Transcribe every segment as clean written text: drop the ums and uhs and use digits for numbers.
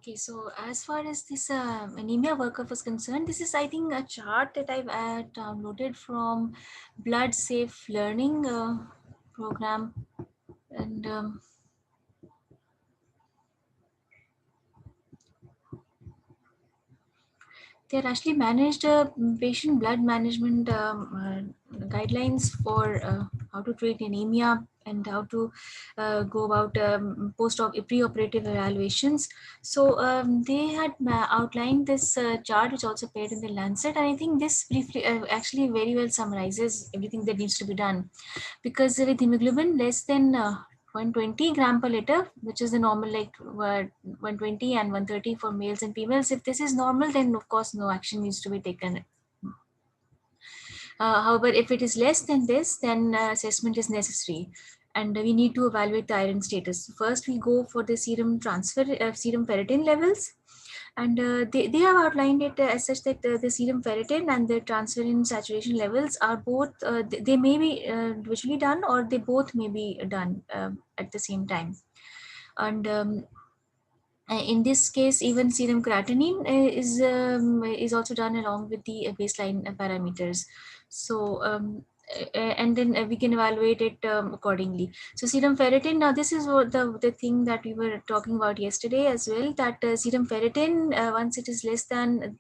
Okay, so as far as this anemia workup was concerned, this is, I think, a chart that I've downloaded from Blood Safe Learning program, and they had actually managed patient blood management guidelines for how to treat anemia and how to go about post-op pre-operative evaluations. So they had outlined this chart, which also appeared in the Lancet, and I think this briefly actually very well summarizes everything that needs to be done, because with hemoglobin less than 120 gram per liter, which is the normal, like 120 and 130 for males and females. If this is normal, then of course no action needs to be taken. However, if it is less than this, then assessment is necessary, and we need to evaluate the iron status. First, we go for the serum ferritin levels, and they have outlined it as such that the serum ferritin and the transferrin saturation levels are both, they may be visually done, or they both may be done at the same time. And in this case, even serum creatinine is also done along with the baseline parameters. So and then we can evaluate it accordingly. So serum ferritin, now this is what the thing that we were talking about yesterday as well, that serum ferritin, once it is less than,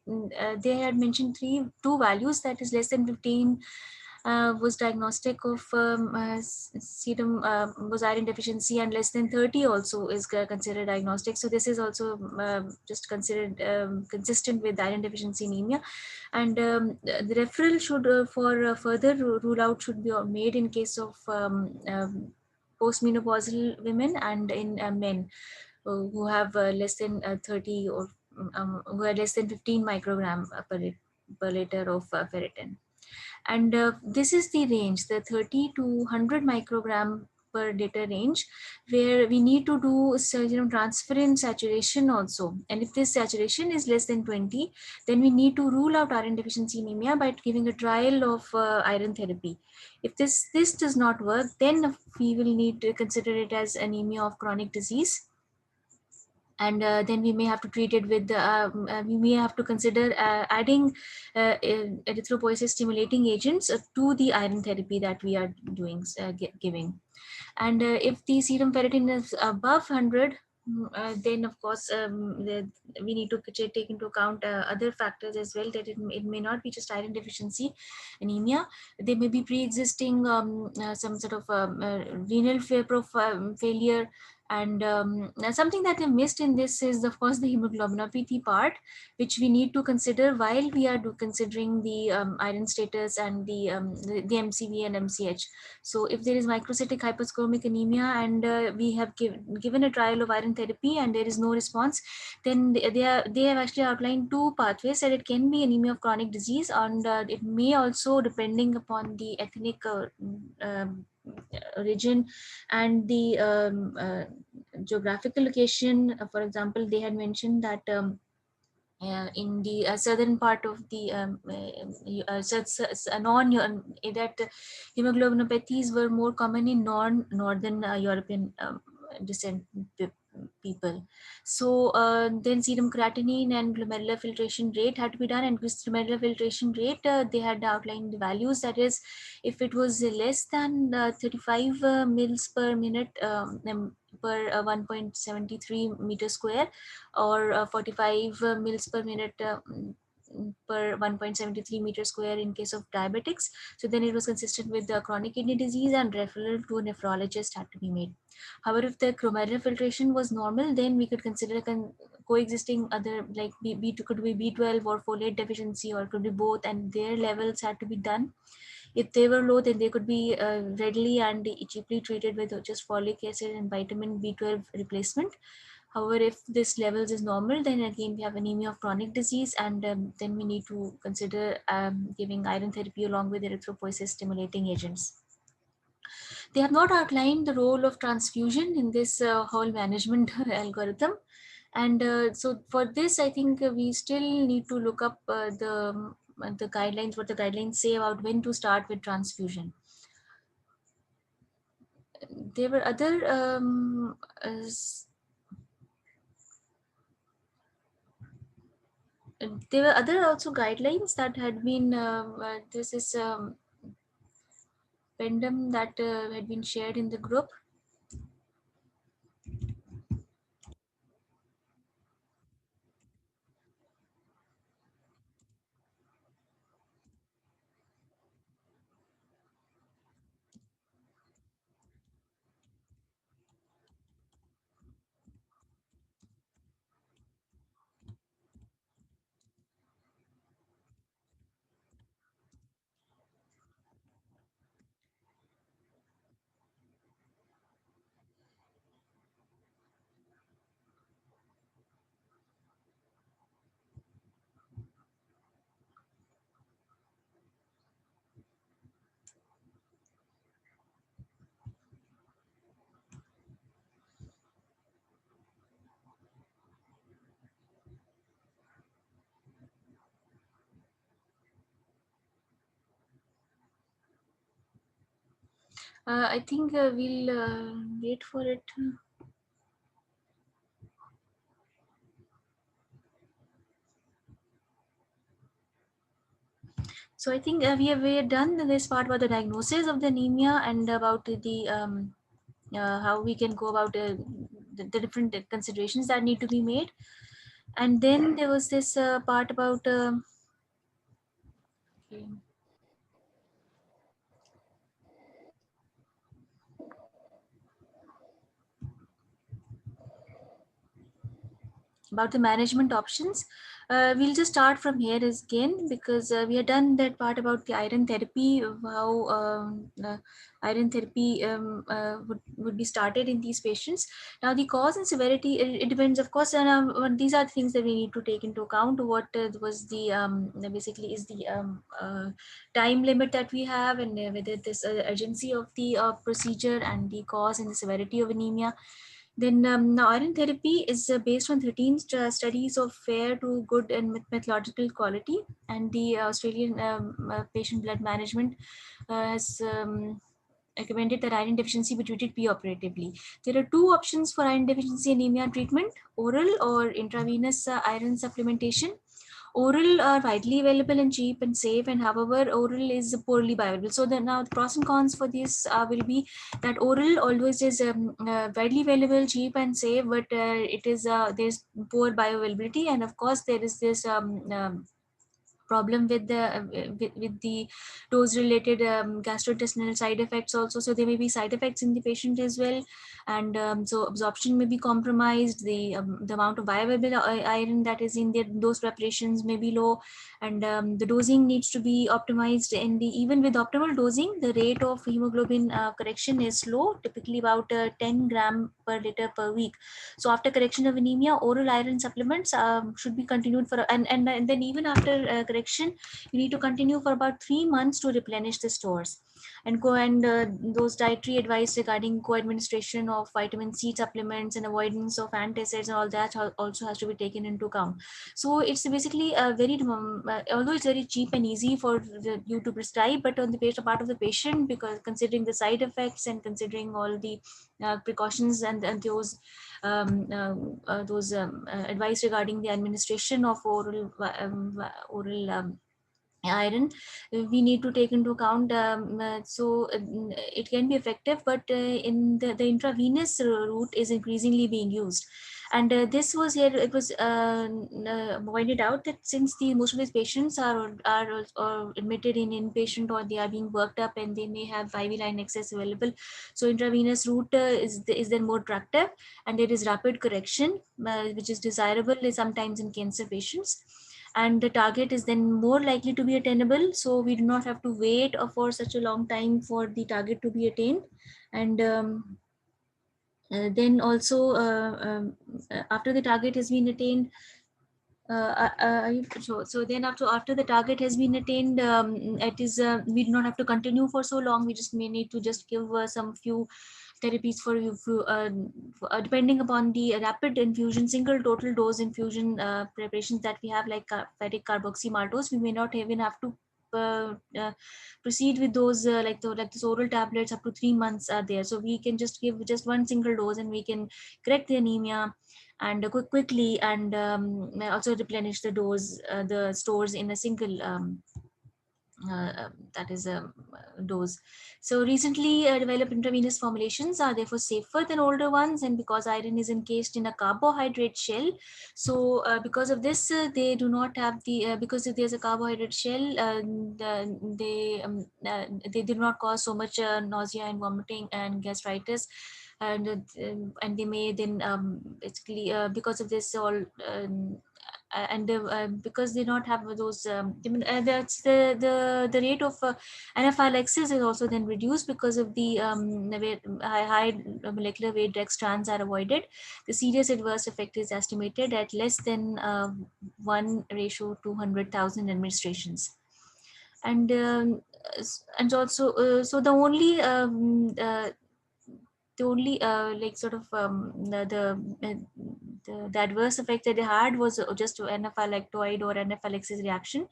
they had mentioned two values, that is less than 15 was diagnostic of serum was iron deficiency, and less than 30 also is considered diagnostic. So this is also just considered consistent with iron deficiency anemia, and the referral should for further rule out should be made in case of postmenopausal women and in men who have less than 30 or who are less than 15 microgram per liter of ferritin. And this is the range, the 30 to 100 microgram per liter range, where we need to do serum transferrin saturation also. And if this saturation is less than 20, then we need to rule out iron deficiency anemia by giving a trial of iron therapy. If this does not work, then we will need to consider it as anemia of chronic disease, and then we may have to treat it with we may have to consider adding erythropoiesis stimulating agents to the iron therapy that we are doing, giving. And if the serum ferritin is above 100, then of course we need to take into account other factors as well, that it may not be just iron deficiency anemia. There may be pre-existing some sort of renal failure. And something that I missed in this is, of course, the hemoglobinopathy part, which we need to consider while we are considering the iron status and the MCV and MCH. So if there is microcytic hyperchromic anemia, and we have given a trial of iron therapy and there is no response, then they have actually outlined two pathways, that it can be anemia of chronic disease, and it may also, depending upon the ethnic origin and the geographical location. For example, they had mentioned that in the southern part of the that hemoglobinopathies were more common in northern European descent people. So then serum creatinine and glomerular filtration rate had to be done, and this glomerular filtration rate, they had outlined the values, that is, if it was less than 35 mils per minute per 1.73 meter square, or 45 mils per minute per 1.73 meter square in case of diabetics. So then it was consistent with the chronic kidney disease, and referral to a nephrologist had to be made. However, if the glomerular filtration was normal, then we could consider coexisting other, like B2, could be B12 or folate deficiency, or could be both, and their levels had to be done. If they were low, then they could be readily and cheaply treated with just folic acid and vitamin B12 replacement. However, if this levels is normal, then again we have anemia of chronic disease, and then we need to consider giving iron therapy along with erythropoiesis stimulating agents. They have not outlined the role of transfusion in this whole management algorithm. And so for this, I think we still need to look up the guidelines, what the guidelines say about when to start with transfusion. There were other there were other also guidelines that had been this is pendum that had been shared in the group. I think we'll wait for it. So I think we have done this part about the diagnosis of the anemia and about the how we can go about the different considerations that need to be made. And then there was this part about okay, about the management options. We'll just start from here again because we had done that part about the iron therapy, of how iron therapy would be started in these patients. Now, the cause and severity, it depends, of course, and these are things that we need to take into account. What was the basically is the time limit that we have, and whether this urgency of the procedure and the cause and the severity of anemia. Then now iron therapy is based on 13 studies of fair to good and methodological quality, and the Australian patient blood management has recommended that iron deficiency be treated preoperatively. There are two options for iron deficiency anemia treatment: oral or intravenous iron supplementation. Oral are widely available and cheap and safe, and however, oral is poorly bioavailable. So now the pros and cons for this will be that oral always is widely available, cheap and safe, but it is there's poor bioavailability, and of course there is this problem with the with the dose related gastrointestinal side effects also. So there may be side effects in the patient as well, and so absorption may be compromised. The amount of bioavailable iron that is in those preparations may be low, and the dosing needs to be optimized. In the even with optimal dosing, the rate of hemoglobin correction is low, typically about 10 gram per liter per week. So after correction of anemia, oral iron supplements should be continued for, and then even after correction, you need to continue for about 3 months to replenish the stores. And go and those dietary advice regarding co-administration of vitamin C supplements and avoidance of antacids and all that also has to be taken into account. So it's basically a very, although it's very cheap and easy for you to prescribe, but on the part of the patient, because considering the side effects and considering all the precautions and those advice regarding the administration of oral iron, we need to take into account. So it can be effective, but in the intravenous route is increasingly being used. And this was here, it was pointed out that since most of these patients are admitted in inpatient, or they are being worked up and they may have IV line access available, so intravenous route is then more attractive, and there is rapid correction which is desirable sometimes in cancer patients, and the target is then more likely to be attainable, so we do not have to wait for such a long time for the target to be attained. And then also after the target has been attained, so then after the target has been attained, it is we do not have to continue for so long. We just may need to just give some few therapies for you, depending upon the rapid infusion, single total dose infusion preparations that we have, like ferric carboxymaltose. We may not even have to proceed with those like those oral tablets up to 3 months are there. So we can just give just one single dose and we can correct the anemia. and quickly, and also replenish the stores in a single that is a dose. So recently developed intravenous formulations are therefore safer than older ones, and because iron is encased in a carbohydrate shell, so because of this they do not have the because if there's a carbohydrate shell, they do not cause so much nausea and vomiting and gastritis, and they may then basically because of this all and because they don't have those that's the rate of anaphylaxis is also then reduced because of the high molecular weight drug strands are avoided. The serious adverse effect is estimated at less than 1:200,000 administrations. And and also so the only like sort of the adverse effect that they had was just anaphylactoid or anaphylaxis reaction,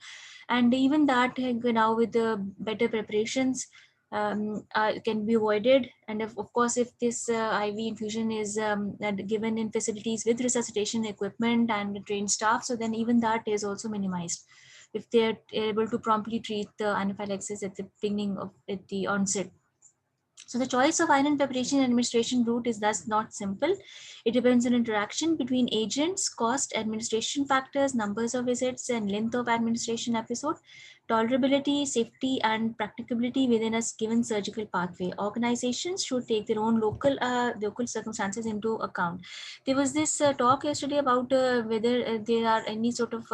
and even that now with the better preparations can be avoided. And of course if this IV infusion is given in facilities with resuscitation equipment and trained staff, so then even that is also minimized if they're able to promptly treat the anaphylaxis at the beginning of at the onset. So the choice of iron preparation and administration route is thus not simple. It depends on interaction between agents, cost, administration factors, numbers of visits, and length of administration episode, tolerability, safety, and practicability within a given surgical pathway. Organizations should take their own local circumstances into account. There was this talk yesterday about whether there are any sort of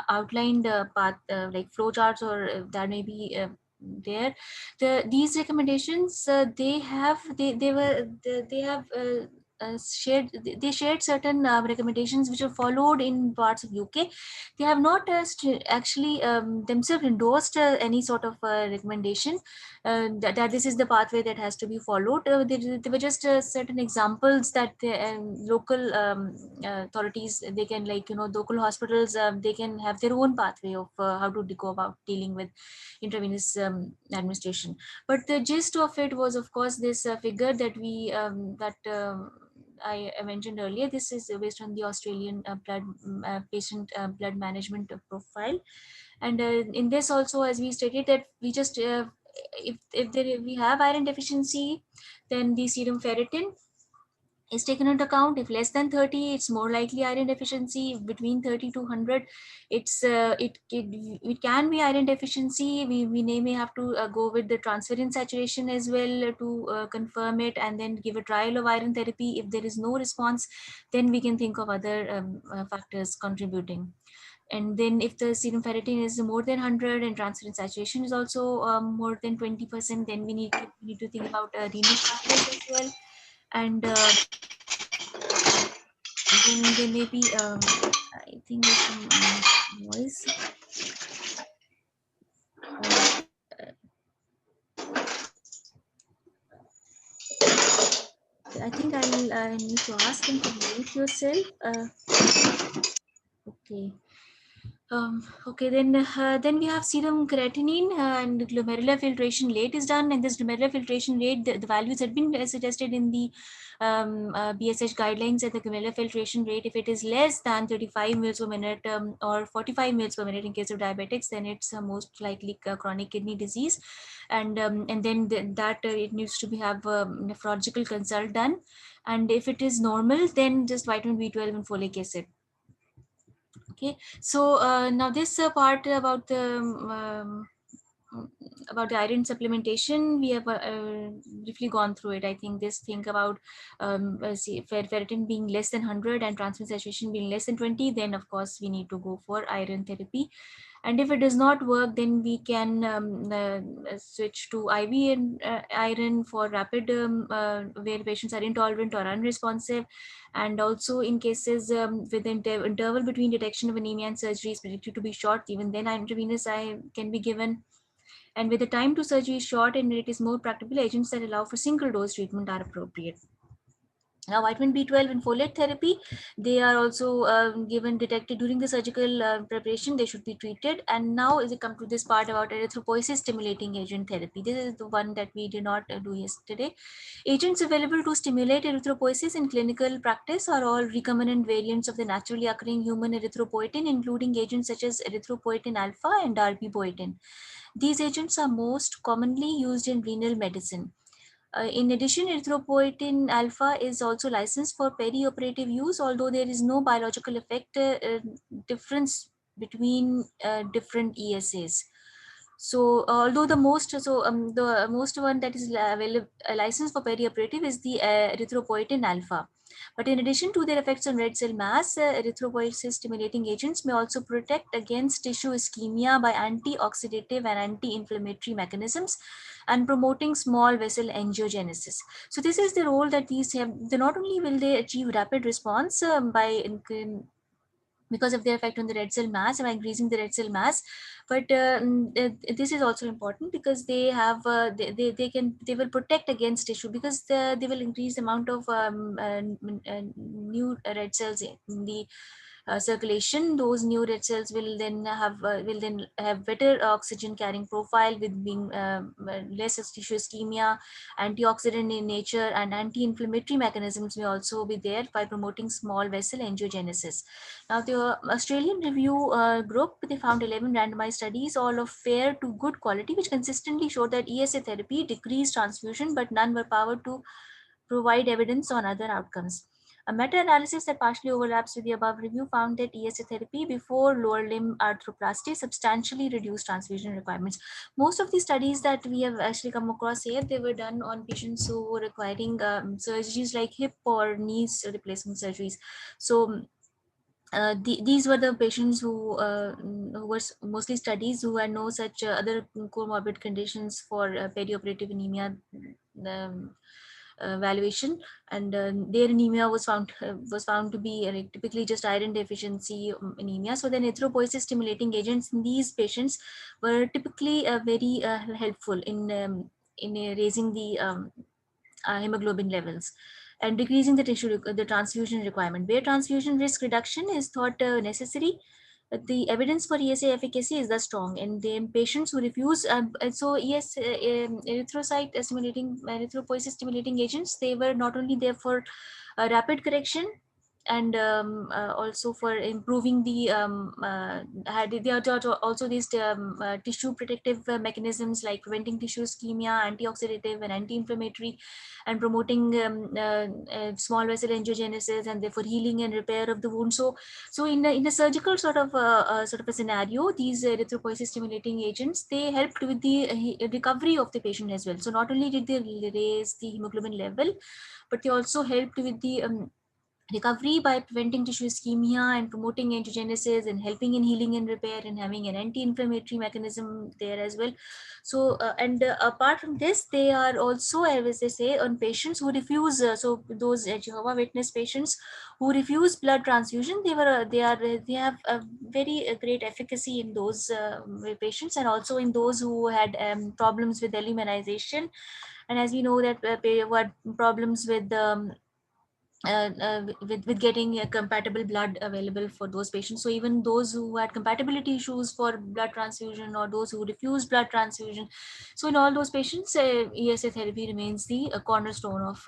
outlined path like flow charts, or that may be there. These recommendations they have they shared certain recommendations which are followed in parts of UK. They have not actually themselves endorsed any sort of recommendation that this is the pathway that has to be followed. They were just certain examples that the local authorities, they can, like, local hospitals, they can have their own pathway of how to go about dealing with intravenous administration. But the gist of it was, of course, this figure that we that I mentioned earlier. This is based on the Australian patient blood management profile, and in this also, as we stated, that we just we have iron deficiency, then the serum ferritin is taken into account. If less than 30, it's more likely iron deficiency. Between 30 to 100, it can be iron deficiency. We may have to go with the transferrin saturation as well to confirm it, and then give a trial of iron therapy. If there is no response, then we can think of other factors contributing. And then if the serum ferritin is more than 100 and transferrin saturation is also more than 20%, then we need to think about renal factors as well. And then there may be I think there's some noise. I think I need to ask him to mute yourself. Okay. Okay, then we have serum creatinine and glomerular filtration rate is done, and this glomerular filtration rate, the values had been suggested in the BSH guidelines. That the glomerular filtration rate, if it is less than 35 mils per minute or 45 mils per minute in case of diabetics, then it's most likely chronic kidney disease, and then it needs to have nephrological consult done, and if it is normal, then just vitamin B12 and folic acid. Okay, so now this part about the iron supplementation, we have briefly gone through it. I think this thing about ferritin being less than 100 and transferrin saturation being less than 20, then of course we need to go for iron therapy. And if it does not work, then we can switch to IV and iron for rapid where patients are intolerant or unresponsive. And also in cases with the interval between detection of anemia and surgery is predicted to be short, even then intravenous can be given. And with the time to surgery is short and it is more practical, agents that allow for single dose treatment are appropriate. Now, vitamin B12 and folate therapy, they are also given, detected during the surgical preparation. They should be treated. And now, as we come to this part about erythropoiesis stimulating agent therapy, this is the one that we did not do yesterday. Agents available to stimulate erythropoiesis in clinical practice are all recombinant variants of the naturally occurring human erythropoietin, including agents such as erythropoietin alpha and darbepoetin. These agents are most commonly used in renal medicine. In addition, erythropoietin alpha is also licensed for perioperative use, although there is no biological effect difference between different ESAs. So, although the most one that is available licensed for perioperative is the erythropoietin alpha. But in addition to their effects on red cell mass, erythropoiesis stimulating agents may also protect against tissue ischemia by antioxidative and anti-inflammatory mechanisms and promoting small vessel angiogenesis. So this is the role that these have. Not only will they achieve rapid response because of their effect on the red cell mass by increasing the red cell mass, but this is also important because they have they will protect against tissue, because they will increase the amount of new red cells in the circulation. Those new red cells will then have better oxygen carrying profile, with being less tissue ischemia, antioxidant in nature, and anti-inflammatory mechanisms may also be there by promoting small vessel angiogenesis. Now, the Australian review group, they found 11 randomized studies, all of fair to good quality, which consistently showed that ESA therapy decreased transfusion, but none were powered to provide evidence on other outcomes. A meta-analysis that partially overlaps with the above review found that ESA therapy before lower limb arthroplasty substantially reduced transfusion requirements. Most of the studies that we have actually come across here, they were done on patients who were requiring surgeries like hip or knees replacement surgeries. So these were the patients who were mostly studies who had no such other comorbid conditions for perioperative anemia evaluation, and their anemia was found to be like, typically just iron deficiency anemia. So then erythropoiesis stimulating agents in these patients were typically very helpful in raising the hemoglobin levels and decreasing the the transfusion requirement. Where transfusion risk reduction is thought necessary, the evidence for ESA efficacy is thus strong. And then patients who refuse, erythrocyte stimulating, erythropoiesis stimulating agents, they were not only there for rapid correction and also for improving the there are also these tissue protective mechanisms like preventing tissue ischemia, antioxidative and anti-inflammatory, and promoting small vessel angiogenesis, and therefore healing and repair of the wound. So in a surgical sort of a scenario, these erythropoiesis stimulating agents, they helped with the recovery of the patient as well. So not only did they raise the hemoglobin level, but they also helped with the recovery by preventing tissue ischemia and promoting angiogenesis and helping in healing and repair and having an anti-inflammatory mechanism there as well. So and apart from this, they are also, as they say, on patients who refuse, so those Jehovah Witness patients who refuse blood transfusion, they have a very great efficacy in those patients, and also in those who had problems with eliminization. And as we know that who had problems with getting a compatible blood available for those patients. So even those who had compatibility issues for blood transfusion, or those who refuse blood transfusion, so in all those patients, ESA therapy remains the cornerstone of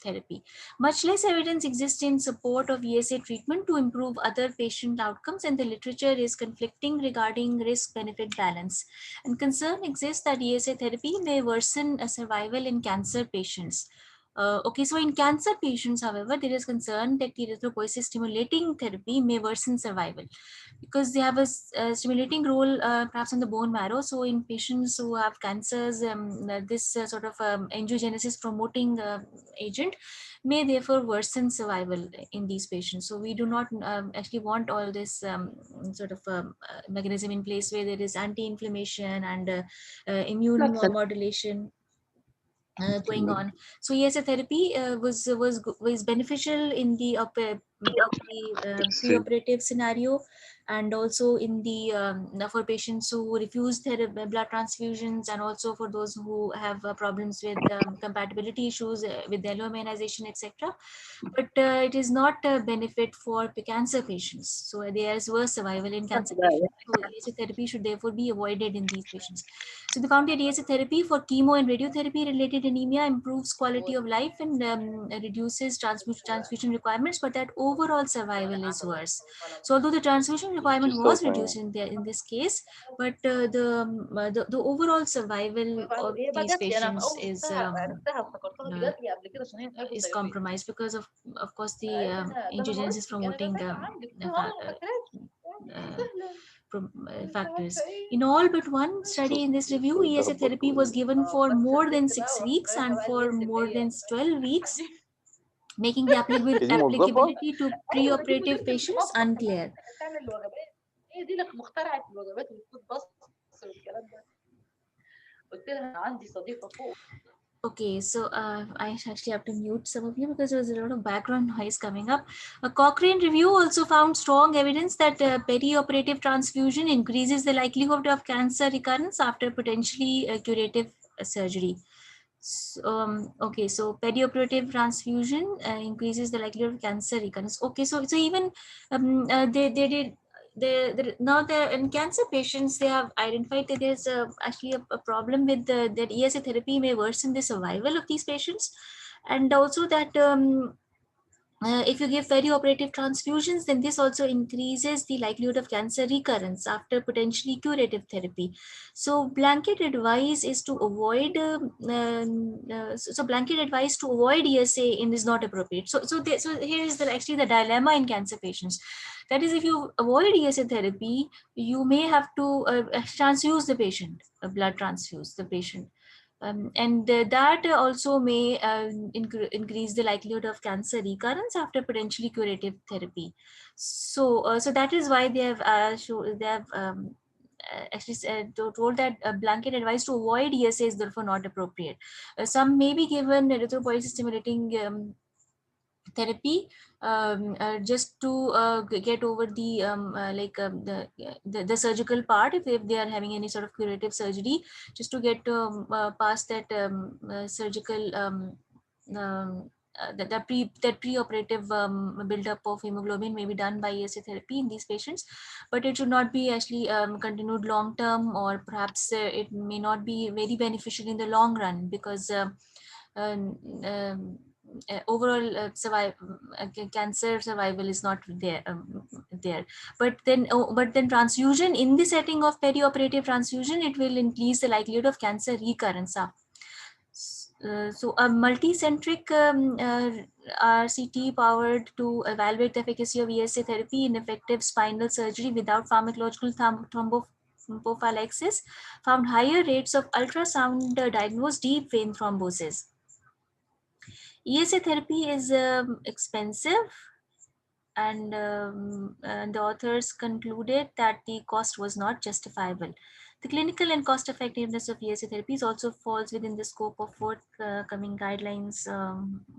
therapy. Much less evidence exists in support of ESA treatment to improve other patient outcomes, and the literature is conflicting regarding risk-benefit balance. And concern exists that ESA therapy may worsen survival in cancer patients. Okay, so in cancer patients, however, there is concern that the erythropoiesis stimulating therapy may worsen survival, because they have a stimulating role perhaps on the bone marrow. So in patients who have cancers, this sort of angiogenesis promoting agent may therefore worsen survival in these patients. So we do not actually want all this mechanism in place where there is anti-inflammation and immune That's modulation going absolutely. on. So yes, a therapy was beneficial in the preoperative scenario, and also in the for patients who refuse their blood transfusions, and also for those who have problems with compatibility issues with alloimmunization, etc. But it is not a benefit for cancer patients. So there is worse survival in cancer patients. So ESA therapy should therefore be avoided in these patients. So they found that ESA therapy for chemo and radiotherapy related anemia improves quality of life and reduces transfusion requirements, but that overall survival is worse. So although the transfusion requirement was reduced in this case, but the overall survival of these patients is compromised because of course the angiogenesis promoting factors. In all but one study in this review, ESA therapy was given for more than 6 weeks and for more than 12 weeks, making the applicability to preoperative patients unclear. Okay, so I actually have to mute some of you because there was a lot of background noise coming up. A Cochrane review also found strong evidence that perioperative transfusion increases the likelihood of cancer recurrence after potentially curative surgery. So, okay, so perioperative transfusion increases the likelihood of cancer recurrence. Okay, so even they did now in cancer patients, they have identified that there's actually a problem with that ESA therapy may worsen the survival of these patients, and also that if you give perioperative transfusions, then this also increases the likelihood of cancer recurrence after potentially curative therapy. So blanket advice is to avoid blanket advice to avoid ESA is not appropriate. So here is actually the dilemma in cancer patients. That is, if you avoid ESA therapy, you may have to transfuse the patient, blood transfuse the patient. And that also may increase the likelihood of cancer recurrence after potentially curative therapy. So that is why they have actually told that blanket advice to avoid ESA is therefore not appropriate. Some may be given erythropoiesis stimulating therapy just to get over the the surgical part, if they are having any sort of curative surgery, just to get past that surgical that pre-operative buildup of hemoglobin may be done by ESA therapy in these patients, but it should not be actually continued long term, or perhaps it may not be very beneficial in the long run, because um, um, overall cancer survival is not there. But then transfusion in the setting of perioperative transfusion, it will increase the likelihood of cancer recurrence. So a multicentric RCT powered to evaluate the efficacy of ESA therapy in effective spinal surgery without pharmacological thrombophylaxis found higher rates of ultrasound diagnosed deep vein thrombosis. ESA therapy is expensive, and the authors concluded that the cost was not justifiable. The clinical and cost effectiveness of ESA therapies also falls within the scope of forthcoming guidelines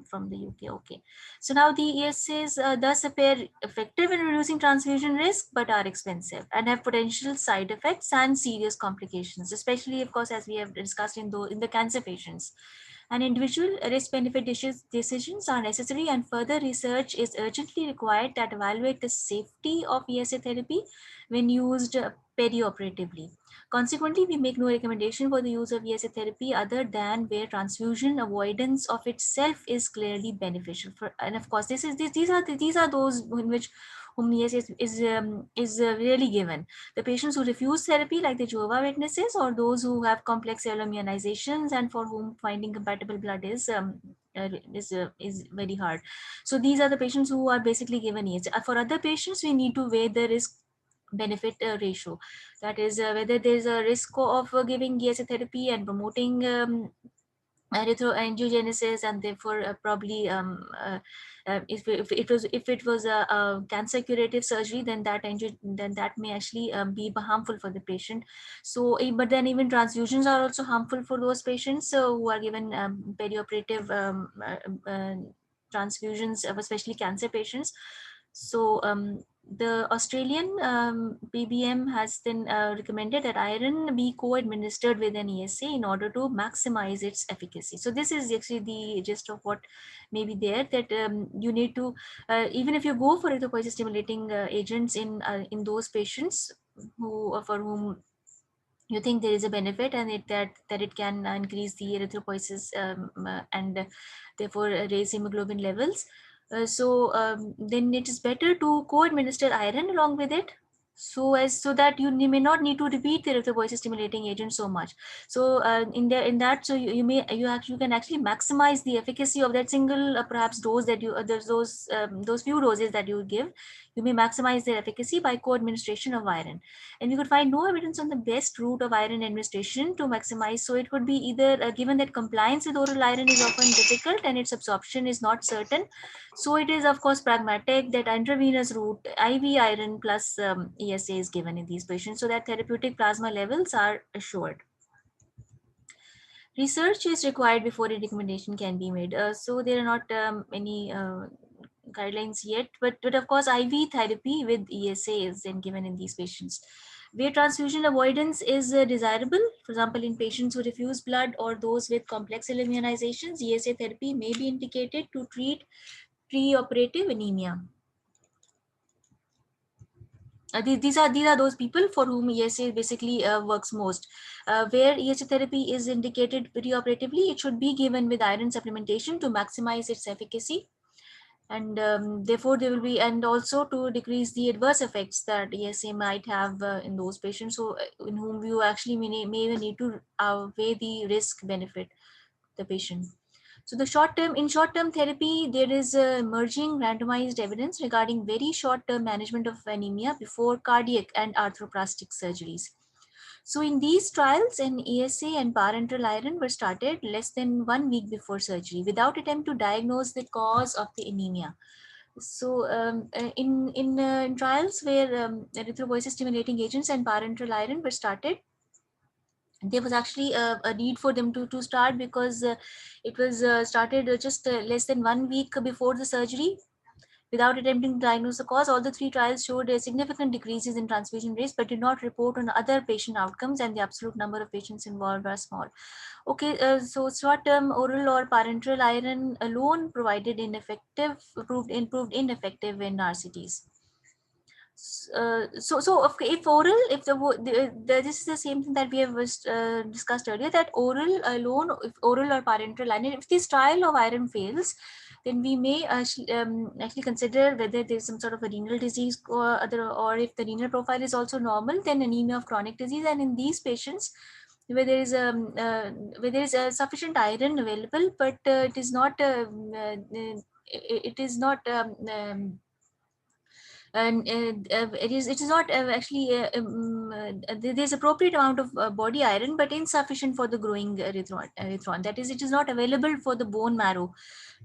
from the UK. Okay, so now the ESAs thus appear effective in reducing transfusion risk, but are expensive and have potential side effects and serious complications, especially, of course, as we have discussed in the cancer patients. And individual risk-benefit decisions are necessary, and further research is urgently required that evaluate the safety of ESA therapy when used perioperatively. Consequently, we make no recommendation for the use of ESA therapy other than where transfusion avoidance of itself is clearly beneficial. And of course, these are those in which whom ESA is really given. The patients who refuse therapy, like the Jehovah Witnesses, or those who have complex immunizations and for whom finding compatible blood is very hard. So these are the patients who are basically given ESA. For other patients, we need to weigh the risk benefit ratio. That is whether there is a risk of giving ESA therapy and promoting erythroangiogenesis, and therefore probably if it was a cancer curative surgery, then that may actually be harmful for the patient. So but then even transfusions are also harmful for those patients who are given perioperative transfusions, especially cancer patients. So the Australian PBM has then recommended that iron be co-administered with an ESA in order to maximize its efficacy. So this is actually the gist of what may be there, that you need to, even if you go for erythropoiesis stimulating agents in those patients who for whom you think there is a benefit, and that it can increase the erythropoiesis and therefore raise hemoglobin levels. Then it is better to co-administer iron along with it, so that you may not need to repeat the erythropoiesis stimulating agent so much. So in that, so you can actually maximize the efficacy of that single perhaps dose that you there's those few doses that you give. You may maximize their efficacy by co-administration of iron, and we could find no evidence on the best route of iron administration to maximize. So it could be either, given that compliance with oral iron is often difficult and its absorption is not certain, so it is of course pragmatic that intravenous route IV iron plus ESA is given in these patients so that therapeutic plasma levels are assured. Research is required before a recommendation can be made. So there are not any guidelines yet, but of course IV therapy with ESA is then given in these patients. Where transfusion avoidance is desirable, for example, in patients who refuse blood or those with complex immunizations, ESA therapy may be indicated to treat preoperative anemia. These are those people for whom ESA basically works most. Where ESA therapy is indicated preoperatively, it should be given with iron supplementation to maximize its efficacy, and therefore there will be, and also to decrease the adverse effects that ESA might have in those patients who in whom you actually may even need to weigh the risk benefit the patient. So in short-term therapy, there is emerging randomized evidence regarding very short-term management of anemia before cardiac and arthroplastic surgeries. So in these trials, an ESA and parenteral iron were started less than 1 week before surgery without attempt to diagnose the cause of the anemia. So in trials where erythropoiesis stimulating agents and parenteral iron were started, there was actually a need for them to start because it was started just less than 1 week before the surgery without attempting to diagnose the cause. All the three trials showed significant decreases in transfusion rates but did not report on other patient outcomes, and the absolute number of patients involved are small. Okay, so short-term oral or parenteral iron alone provided ineffective, proved ineffective in RCTs. If oral, if this is the same thing that we have discussed earlier, that oral alone, if oral or parenteral iron, if this trial of iron fails, then we may actually consider whether there is some sort of a renal disease or if the renal profile is also normal, then anemia of chronic disease. And in these patients where there is sufficient iron available, but it is not and it is not actually there's appropriate amount of body iron but insufficient for the growing erythron, that is, it is not available for the bone marrow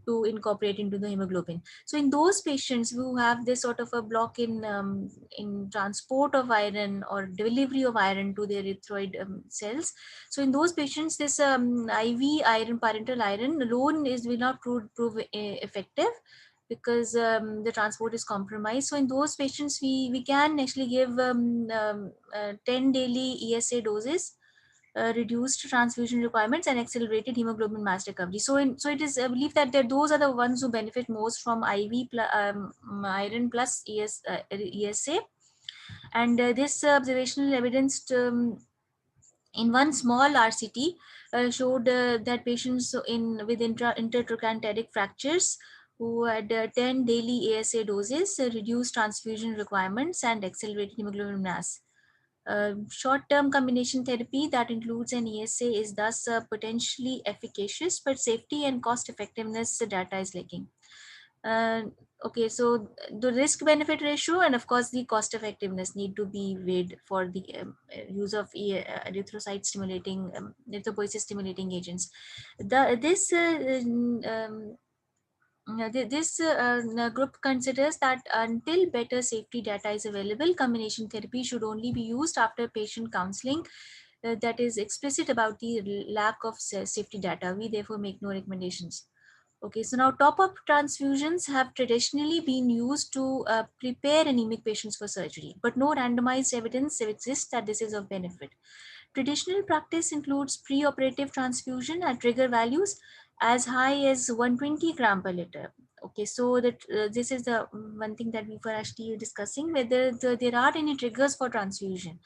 to incorporate into the hemoglobin. So in those patients who have this sort of a block in transport of iron or delivery of iron to the erythroid cells, so in those patients this IV iron, parenteral iron alone will not prove effective because the transport is compromised. So in those patients, we can actually give 10 daily ESA doses, reduced transfusion requirements, and accelerated hemoglobin mass recovery. So it is believed that those are the ones who benefit most from IV iron plus ESA. And this observational evidence in one small RCT showed that patients with intertrochanteric fractures who had 10 daily ASA doses reduced transfusion requirements and accelerated hemoglobin mass. Short-term combination therapy that includes an ESA is thus potentially efficacious, but safety and cost effectiveness data is lacking. Okay, so the risk benefit ratio and of course the cost effectiveness need to be weighed for the use of erythrocyte stimulating erythropoiesis stimulating agents. This group considers that until better safety data is available, combination therapy should only be used after patient counseling that is explicit about the lack of safety data. We therefore make no recommendations. Okay, so now top-up transfusions have traditionally been used to prepare anemic patients for surgery, but no randomized evidence exists that this is of benefit. Traditional practice includes pre-operative transfusion at trigger values as high as 120 gram per liter. Okay, so that this is the one thing that we were actually discussing, whether there are any triggers for transfusion.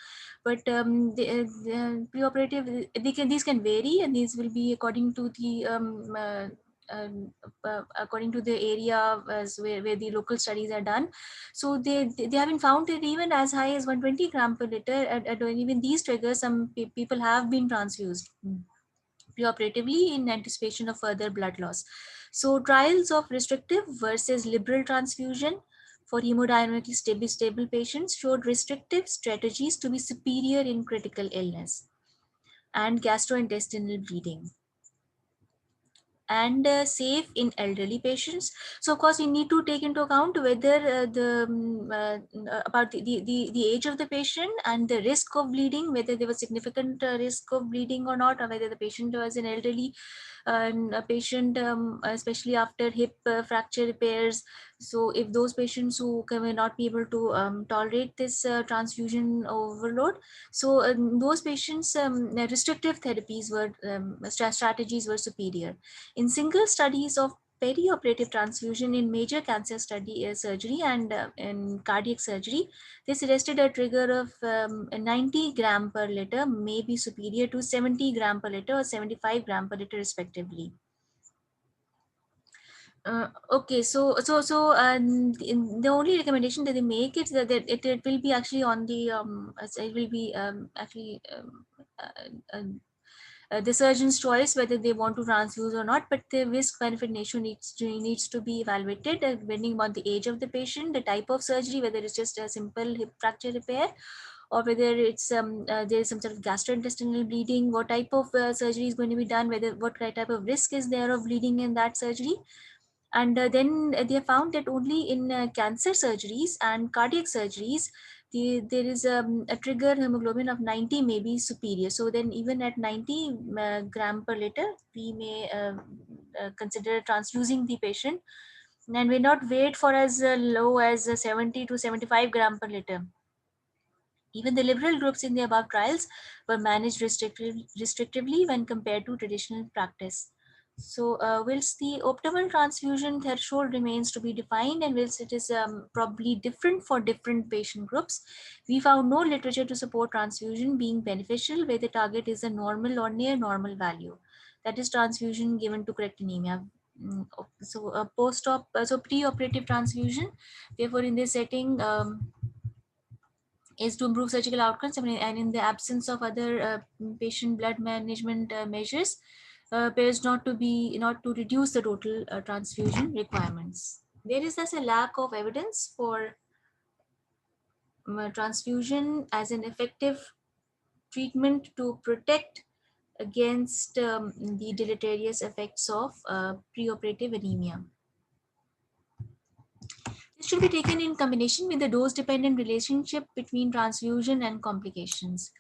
But the pre-operative, these can vary, and these will be according to the according to the area where the local studies are done. So they have been found that even as high as 120 gram per liter at even these triggers, some people have been transfused preoperatively in anticipation of further blood loss. So trials of restrictive versus liberal transfusion for hemodynamically stable patients showed restrictive strategies to be superior in critical illness and gastrointestinal bleeding, and safe in elderly patients. So of course we need to take into account whether about the age of the patient and the risk of bleeding, whether there was significant risk of bleeding or not, or whether the patient was an elderly a patient, especially after hip fracture repairs. So if those patients who may not be able to tolerate this transfusion overload, so those patients, restrictive therapies were strategies were superior. In single studies of perioperative transfusion in major cancer surgery and in cardiac surgery, they suggested a trigger of 90 gram per liter may be superior to 70 gram per liter or 75 gram per liter respectively. Okay, the only recommendation that they make is that it will be actually on the it will be actually the surgeon's choice whether they want to transfuse or not, but the risk benefit ratio needs to be evaluated depending on the age of the patient, the type of surgery, whether it's just a simple hip fracture repair or whether it's there is some sort of gastrointestinal bleeding, what type of surgery is going to be done, whether what type of risk is there of bleeding in that surgery. And then they found that only in cancer surgeries and cardiac surgeries, there is a trigger hemoglobin of 90 may be superior. So then even at 90 gram per liter, we may consider transfusing the patient, and may not wait for as low as 70 to 75 gram per liter. Even the liberal groups in the above trials were managed restrictively when compared to traditional practice. So, whilst the optimal transfusion threshold remains to be defined, and whilst it is probably different for different patient groups, we found no literature to support transfusion being beneficial where the target is a normal or near normal value. That is transfusion given to correct anemia. So, post-op, so pre-operative transfusion. Therefore, in this setting, is to improve surgical outcomes. I mean, and in the absence of other patient blood management measures, appears not to reduce the total transfusion requirements. There is thus a lack of evidence for transfusion as an effective treatment to protect against the deleterious effects of preoperative anemia. This should be taken in combination with the dose-dependent relationship between transfusion and complications.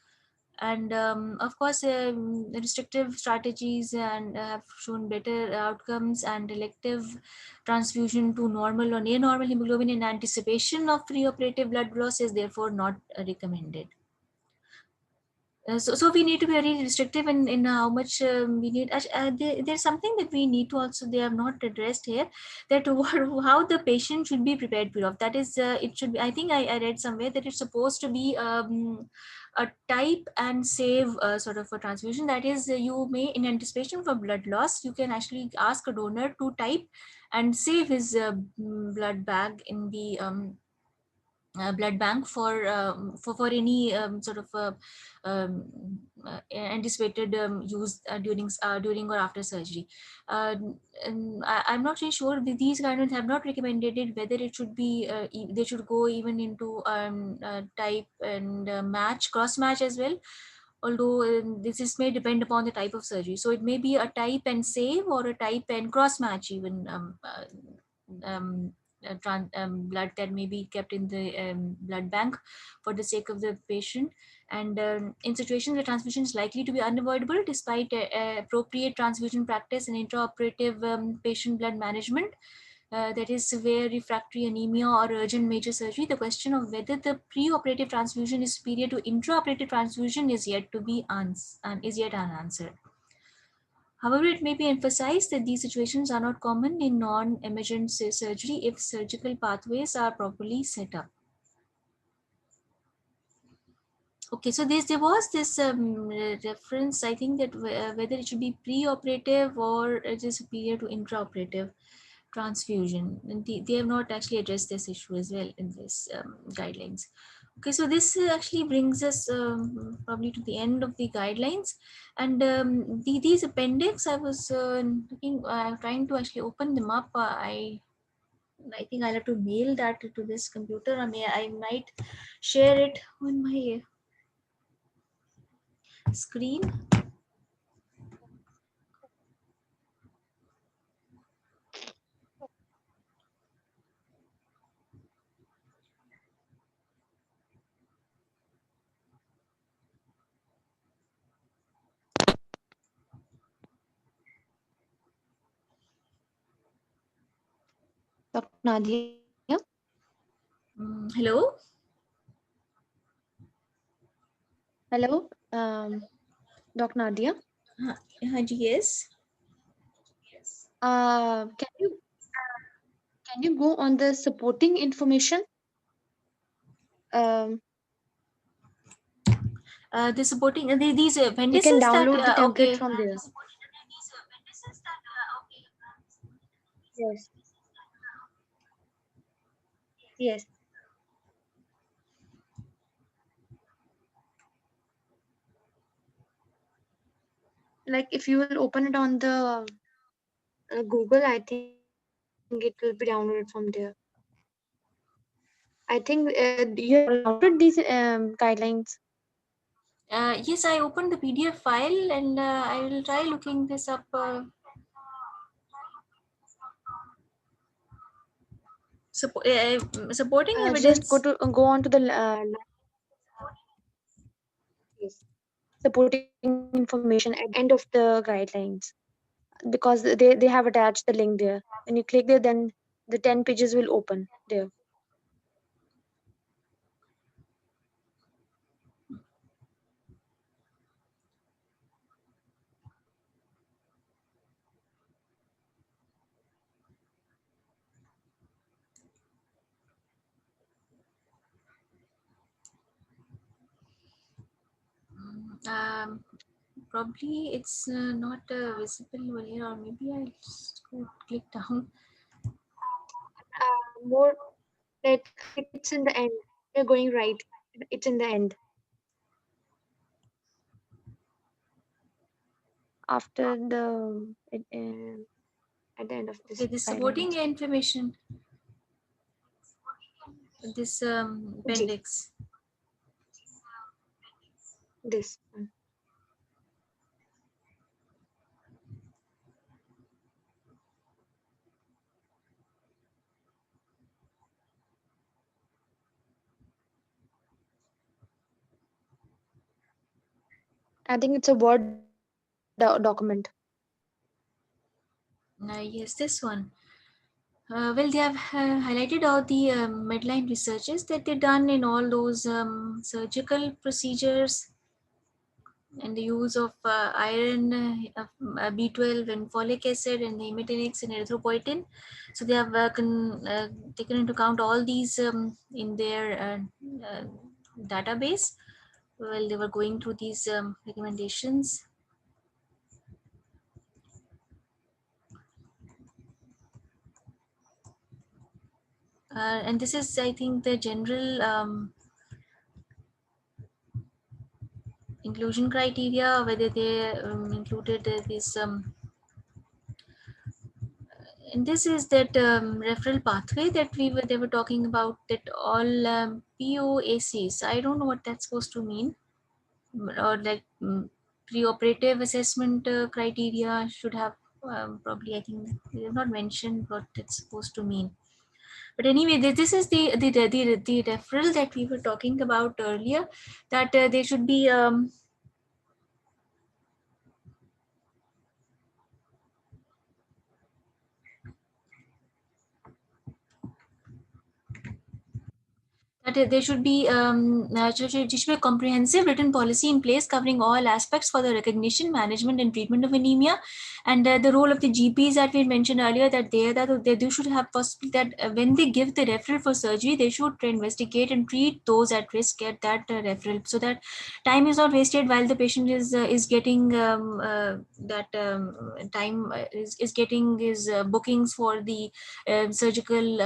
And of course, restrictive strategies and have shown better outcomes, and elective transfusion to normal or near normal hemoglobin in anticipation of preoperative blood loss is therefore not recommended. So we need to be very restrictive in how much we need. There's something that we need to also, they have not addressed here, that how the patient should be prepared of. That is, it should be, I think I read somewhere that it's supposed to be a type and save sort of a transfusion. That is, you may, in anticipation for blood loss, you can actually ask a donor to type and save his blood bag in the blood bank for any sort of anticipated use during or after surgery. And I'm not really sure. These guidelines have not recommended it, whether it should be they should go even into type and match, cross match as well. Although may depend upon the type of surgery, so it may be a type and save or a type and cross match even. Um, Blood that may be kept in the blood bank for the sake of the patient. And in situations where transfusion is likely to be unavoidable despite appropriate transfusion practice and intraoperative patient blood management, that is severe refractory anemia or urgent major surgery, the question of whether the preoperative transfusion is superior to intraoperative transfusion is yet unanswered. However, it may be emphasized that these situations are not common in non-emergent surgery if surgical pathways are properly set up. Okay, so there was this reference, I think, that whether it should be pre-operative or it is superior to intraoperative transfusion. And they have not actually addressed this issue as well in this guidelines. Okay, so this actually brings us probably to the end of the guidelines. And these appendix, I was trying to actually open them up. I think I'll have to mail that to this computer. I might share it on my screen. Dr. Nadia? Hello. Hello, Dr. Nadia. Yes. Can you go on the supporting information? Um, The supporting these you can appendices that download the template okay. from there. Yes, yes. Like if you will open it on the Google, I think it will be downloaded from there. I think you have downloaded these guidelines. Yes, I opened the PDF file and I will try looking this up. Supporting Just evidence. go on to the yes, supporting information at the end of the guidelines, because they have attached the link there. When you click there, then the 10 pages will open there. Um, Probably it's not visible over here, or maybe I'll just go click down. More like it's in the end. You're going right. It's in the end. After the at the end of Okay, this this supporting guidelines. information, this Ji, appendix. this one. I think it's a Word document. Yes, this one. Well, they have highlighted all the midline researches that they've done in all those surgical procedures and the use of iron, B12 and folic acid and the imetinics and erythropoietin. So they have taken into account all these in their database while they were going through these recommendations. And this is, I think, the general inclusion criteria, whether they included this and this is that referral pathway that they were talking about, that all POACs. I don't know what that's supposed to mean, or like preoperative assessment criteria should have probably, I think they have not mentioned what it's supposed to mean. But anyway, this is the referral that we were talking about earlier, that there should be that there should be a comprehensive written policy in place covering all aspects for the recognition, management, and treatment of anemia. And the role of the GPs that we mentioned earlier, that they should have possibly that when they give the referral for surgery, they should investigate and treat those at risk at that referral, so that time is not wasted while the patient is getting that time is getting his bookings for the surgical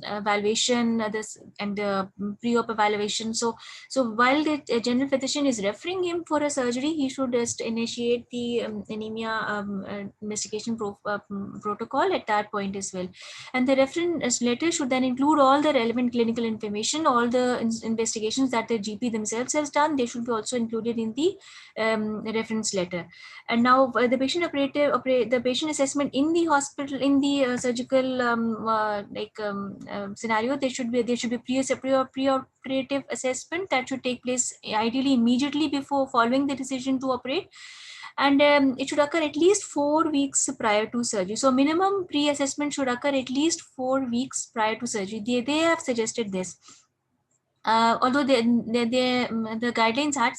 evaluation, this and the pre-op evaluation. So while the general physician is referring him for a surgery, he should just initiate the anemia investigation protocol at that point as well. And the reference letter should then include all the relevant clinical information, all the investigations that the GP themselves has done. They should be also included in the reference letter. And now the the patient assessment in the hospital, in the surgical scenario, there should be pre-operative assessment that should take place ideally immediately before following the decision to operate. And it should occur at least 4 weeks prior to surgery. So minimum pre-assessment should occur at least 4 weeks prior to surgery. They have suggested this. Although the guidelines had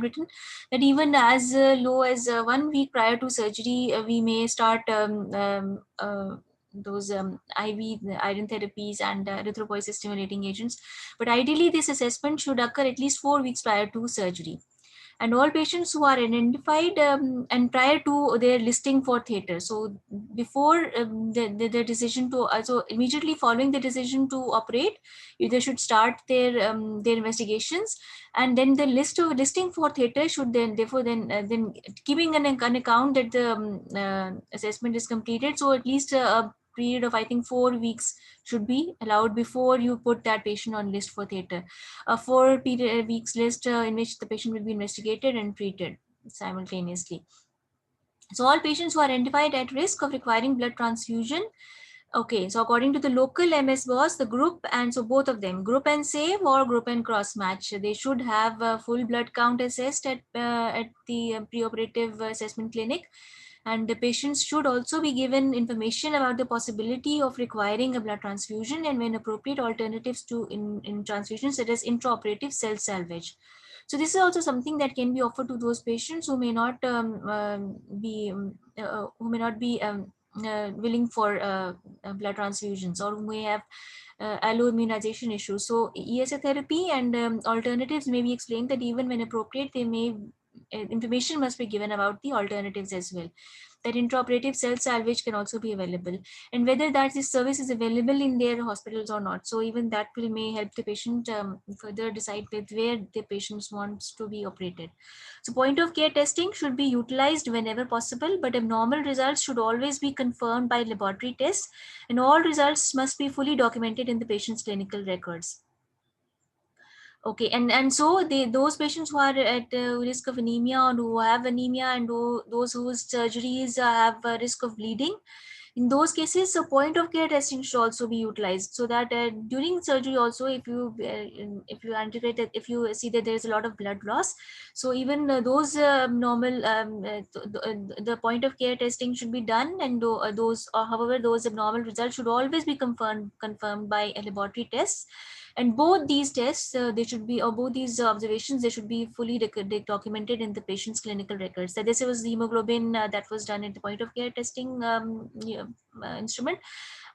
written that even as low as 1 week prior to surgery, we may start those IV iron therapies and erythropoiesis stimulating agents. But ideally, this assessment should occur at least 4 weeks prior to surgery. And all patients who are identified and prior to their listing for theater. So before the decision to, also immediately following the decision to operate, they should start their investigations, and then the listing for theater should then keeping an account that the assessment is completed. So at least a period of, I think, 4 weeks should be allowed before you put that patient on list for theater. A 4 weeks list in which the patient will be investigated and treated simultaneously. So all patients who are identified at risk of requiring blood transfusion. Okay, so according to the local MS boss, the group, and so both of them, group and save or group and cross match, they should have a full blood count assessed at the preoperative assessment clinic. And the patients should also be given information about the possibility of requiring a blood transfusion, and when appropriate, alternatives to in transfusion, such as intraoperative cell salvage. So this is also something that can be offered to those patients who may not be willing for blood transfusions, or who may have alloimmunization issues. So ESA therapy and alternatives may be explained, that even when appropriate, they may information must be given about the alternatives as well. That intraoperative cell salvage can also be available, and whether that this service is available in their hospitals or not. So even that will may help the patient further decide with where the patient wants to be operated. So point of care testing should be utilized whenever possible, but abnormal results should always be confirmed by laboratory tests, and all results must be fully documented in the patient's clinical records. Okay, and so those patients who are at risk of anemia, or who have anemia, and those whose surgeries have a risk of bleeding, in those cases, so point of care testing should also be utilized, so that during surgery also, if you anticipate that, if you see that there is a lot of blood loss, so even those normal the point of care testing should be done, and however, those abnormal results should always be confirmed by a laboratory tests. And both these tests, they should be, or both these observations, they should be fully documented in the patient's clinical records. So this was the hemoglobin that was done at the point of care testing instrument,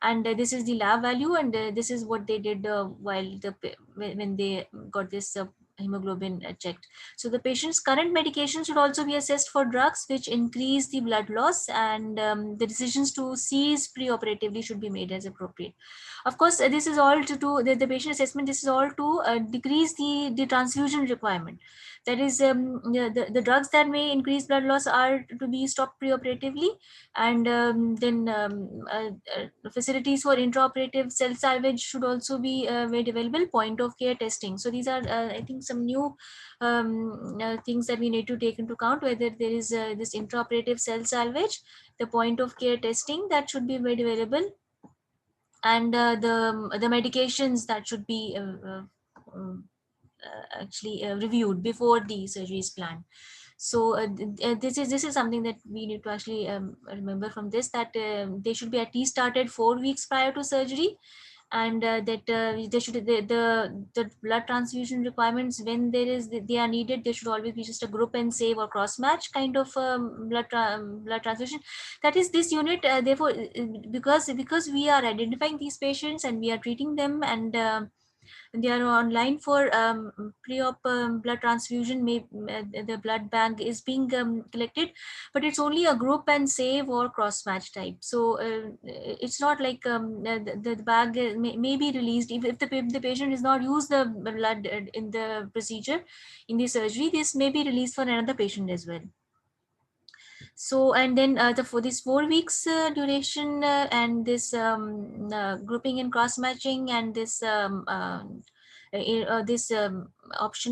and this is the lab value, and this is what they did when they got this hemoglobin checked. So the patient's current medication should also be assessed for drugs which increase the blood loss, and the decisions to cease preoperatively should be made as appropriate. Of course, this is all to do the patient assessment. This is all to decrease the transfusion requirement. That is, the drugs that may increase blood loss are to be stopped preoperatively, and then facilities for intraoperative cell salvage should also be made available. Point of care testing. So these are, I think, some new things that we need to take into account. Whether there is this intraoperative cell salvage, the point of care testing that should be made available, and the medications that should be actually reviewed before the surgery is planned. So this is something that we need to actually remember from this, that they should be at least started 4 weeks prior to surgery, and that they should the blood transfusion requirements, when they are needed, they should always be just a group and save or cross match kind of blood transfusion. That is this unit, therefore, because we are identifying these patients and we are treating them, and they are online for pre-op blood transfusion. The blood bank is being collected, but it's only a group and save or cross match type. So it's not like the bag may be released if the patient is not used the blood in the procedure, in the surgery. This may be released for another patient as well. So, and then for this 4 weeks duration, and this grouping and cross matching, and this option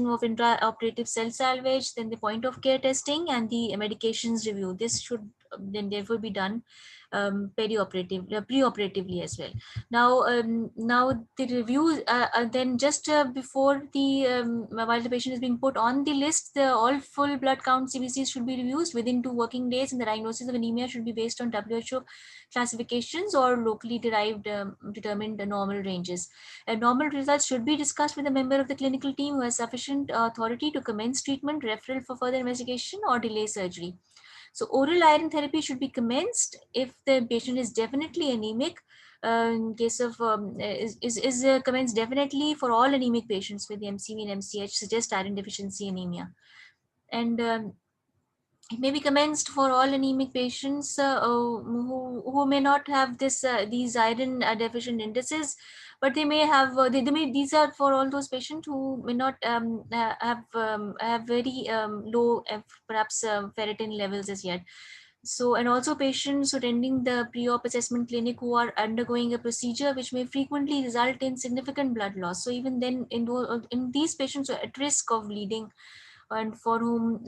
of intraoperative cell salvage, then the point of care testing and the medications review, this should then therefore be done preoperatively as well. Now the review, then just before the while the patient is being put on the list, all full blood count CBCs should be reviewed within 2 working days, and the diagnosis of anemia should be based on WHO classifications or locally derived determined normal ranges. Normal results should be discussed with a member of the clinical team who has sufficient authority to commence treatment, referral for further investigation, or delay surgery. So oral iron therapy should be commenced if the patient is definitely anemic. In case of is commenced definitely for all anemic patients with MCV and MCH suggest iron deficiency anemia, and it may be commenced for all anemic patients who may not have these iron deficient indices, but they may have these are for all those patients who may not have very low perhaps ferritin levels as yet. So, and also patients attending the pre-op assessment clinic who are undergoing a procedure which may frequently result in significant blood loss. So even then, in these patients who are at risk of bleeding, and for whom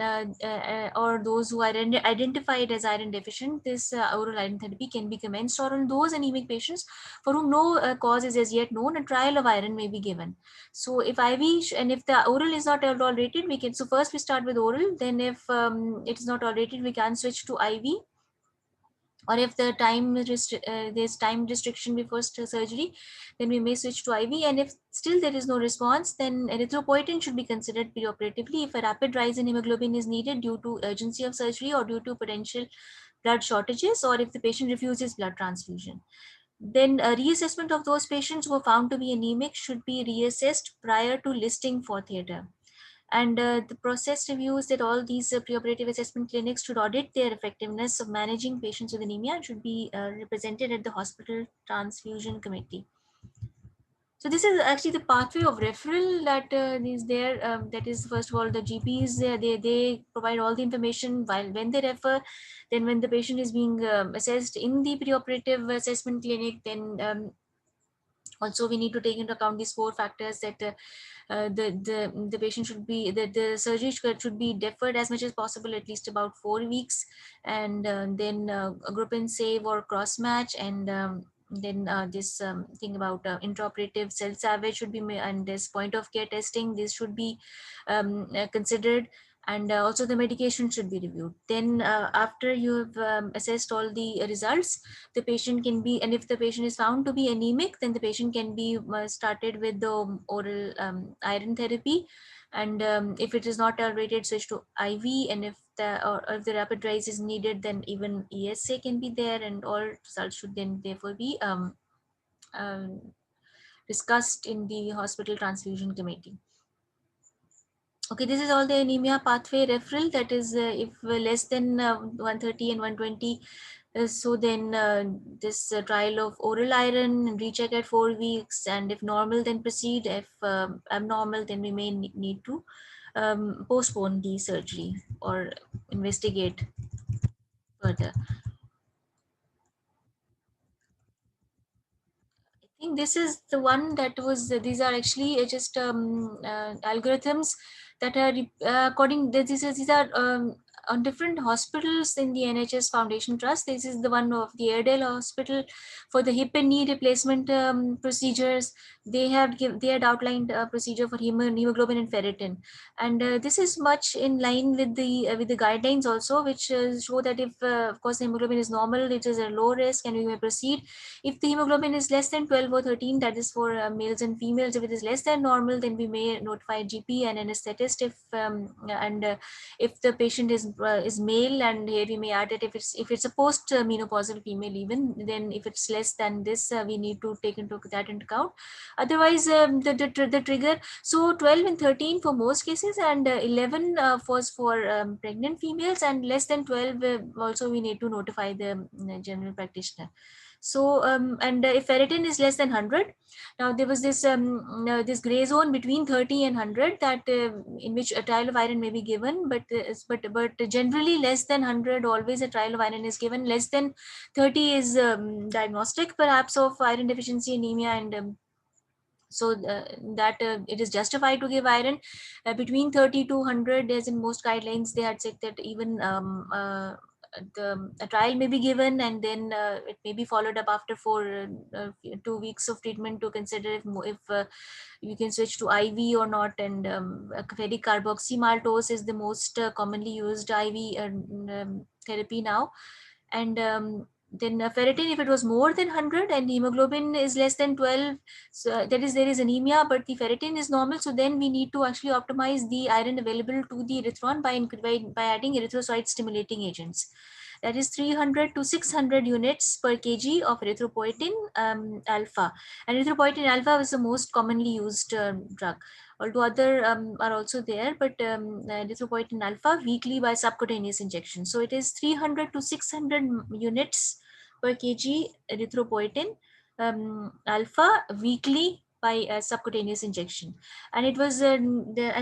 or those who are identified as iron deficient, this oral iron therapy can be commenced. Or on those anemic patients for whom no cause is as yet known, a trial of iron may be given. So if and if the oral is not tolerated, we can, so first we start with oral, then if it is not tolerated, we can switch to IV, or if the there's time restriction before surgery, then we may switch to IV. And if still there is no response, then erythropoietin should be considered preoperatively if a rapid rise in hemoglobin is needed due to urgency of surgery or due to potential blood shortages, or if the patient refuses blood transfusion. Then a reassessment of those patients who are found to be anemic should be reassessed prior to listing for theatre. And the process reviews that all these preoperative assessment clinics should audit their effectiveness of managing patients with anemia and should be represented at the hospital transfusion committee. So this is actually the pathway of referral that is there. That is, first of all, the GPs, they provide all the information when they refer. Then when the patient is being assessed in the preoperative assessment clinic, then also we need to take into account these 4 factors, that the patient should be, that the surgery should be deferred as much as possible, at least about 4 weeks, and then a group and save or cross match, and then this thing about intraoperative cell salvage should be and this point of care testing, this should be considered. And also the medication should be reviewed. Then after you have assessed all the results, the patient can be, and if the patient is found to be anemic, then the patient can be started with the oral iron therapy. And if it is not tolerated, switch to IV. And if if the rapid rise is needed, then even ESA can be there, and all results should then therefore be discussed in the hospital transfusion committee. Okay, this is all the anemia pathway referral. That is, if less than 130 and 120, so then this trial of oral iron and recheck at 4 weeks, and if normal, then proceed. If abnormal, then we may need to postpone the surgery or investigate further. I think this is the one that was, these are actually just algorithms that are according, these are on different hospitals in the NHS Foundation Trust. This is the one of the Airedale Hospital for the hip and knee replacement procedures. They had outlined a procedure for hemoglobin and ferritin, and this is much in line with the guidelines also, which show that if of course the hemoglobin is normal, it is a low risk, and we may proceed. If the hemoglobin is less than 12 or 13, that is for males and females. If it is less than normal, then we may notify GP and anesthetist. If the patient is male, and here we may add that if it's a post menopausal female, even then if it's less than this, we need to take into account. Otherwise, the trigger, so 12 and 13 for most cases, and 11 was for pregnant females, and less than 12 also we need to notify the general practitioner. So and if ferritin is less than 100, now there was this gray zone between 30 and 100, that in which a trial of iron may be given, but generally less than 100 always a trial of iron is given. Less than 30 is diagnostic perhaps of iron deficiency anemia, and so that it is justified to give iron. Between 30 to 100, as in most guidelines, they had said that even a trial may be given, and then it may be followed up after 2 weeks of treatment to consider if you can switch to IV or not. And ferric carboxymaltose is the most commonly used IV therapy now. And then ferritin, if it was more than 100 and hemoglobin is less than 12, so that is, there is anemia but the ferritin is normal, so then we need to actually optimize the iron available to the erythron by adding erythrocyte stimulating agents. That is 300 to 600 units per kg of erythropoietin alpha. And erythropoietin alpha is the most commonly used drug, although other are also there, but erythropoietin alpha weekly by subcutaneous injection. So it is 300 to 600 units per kg erythropoietin alpha weekly by subcutaneous injection. And it was and they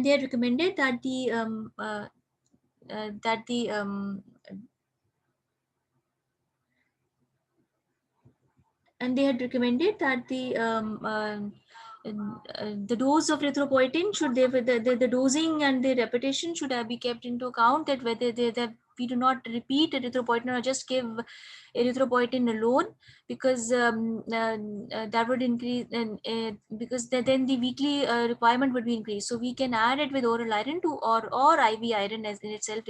had recommended that the and they had recommended that the dose of erythropoietin should the dosing and the repetition should be kept into account, that whether that we do not repeat erythropoietin or just give erythropoietin alone, because that would increase, and because then the weekly requirement would be increased. So we can add it with oral iron to or IV iron as in itself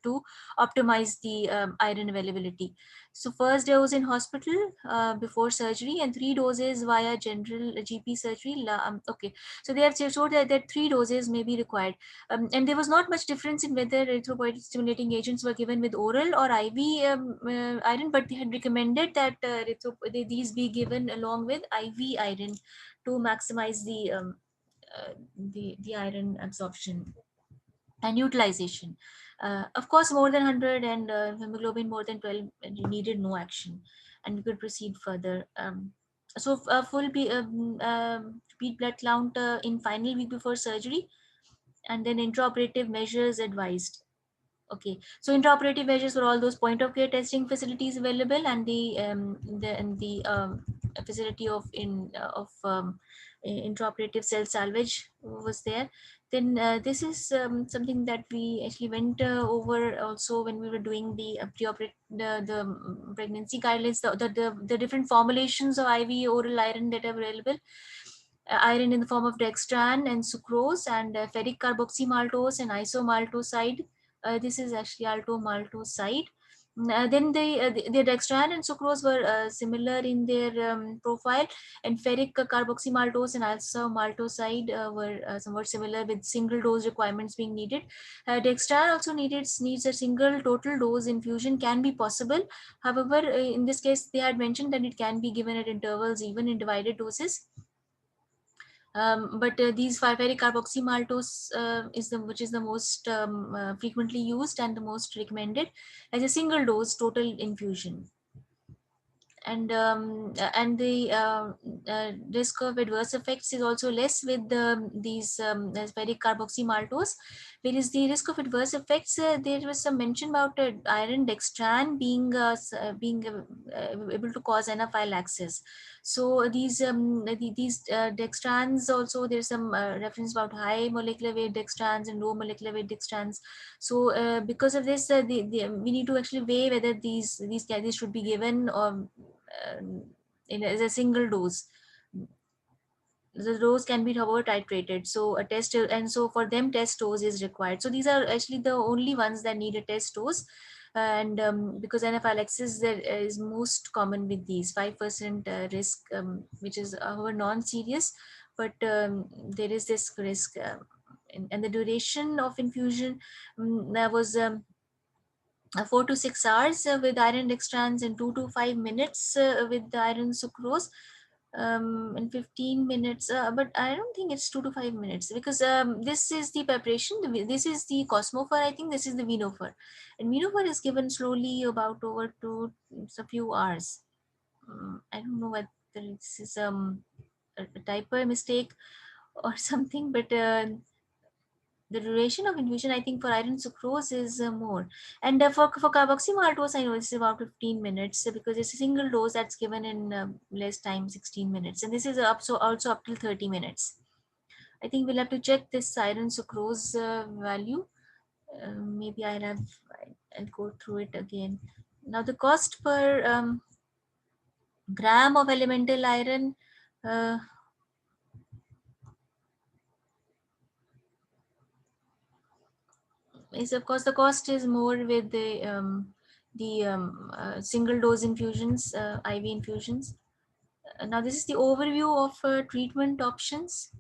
to optimize the iron availability. So first dose in hospital before surgery, and 3 doses via general GP surgery. Okay, so they have showed that 3 doses may be required, and there was not much difference in whether erythropoietin stimulating agents were given with oral or IV iron, but they had recommended that these be given along with IV iron to maximize the iron absorption and utilization. Of course, more than 100 and hemoglobin more than 12 needed no action, and we could proceed further. So full repeat blood count in final week before surgery, and then intraoperative measures advised. Okay, so intraoperative measures were all those point of care testing facilities available, and the facility of intraoperative cell salvage was there. Then this is something that we actually went over also when we were doing the the pregnancy guidelines, the different formulations of IV oral iron that are available. Iron in the form of dextran and sucrose, and ferric carboxymaltose and isomaltoside. This is actually altomaltoside. Then the dextran and sucrose were similar in their profile, and ferric carboxymaltose and isomaltoside were somewhat similar, with single dose requirements being needed. Dextran also needs a single total dose infusion can be possible. However, in this case, they had mentioned that it can be given at intervals, even in divided doses. But these ferric carboxymaltose which is the most frequently used and the most recommended as a single dose total infusion. and the risk of adverse effects is also less with these ferric carboxymaltose, whereas the risk of adverse effects, there was some mention about iron dextran being able to cause anaphylaxis. So these dextrans also, there's some reference about high molecular weight dextrans and low molecular weight dextrans. So because of this, we need to actually weigh whether these should be given or as a single dose. The dose can be however titrated, so a test, and so for them test dose is required. So these are actually the only ones that need a test dose. And because anaphylaxis there is most common with these 5% risk, which is however non-serious, but there is this risk, and the duration of infusion that was 4 to 6 hours with iron dextrans, and 2 to 5 minutes with the iron sucrose, and 15 minutes, but I don't think it's 2 to 5 minutes, because this is the preparation, this is the Cosmofer, I think this is the Venofer, and Venofer is given slowly about over to a few hours. I don't know whether this is a typo mistake or something, but the duration of infusion, I think, for iron sucrose is more. And for carboxymaltose, I know it's about 15 minutes, because it's a single dose that's given in less time, 16 minutes. And this is also up till 30 minutes. I think we'll have to check this iron sucrose value. Maybe I'll go through it again. Now the cost per gram of elemental iron, uh, is of course the cost is more with the single dose infusions, IV infusions. Now this is the overview of treatment options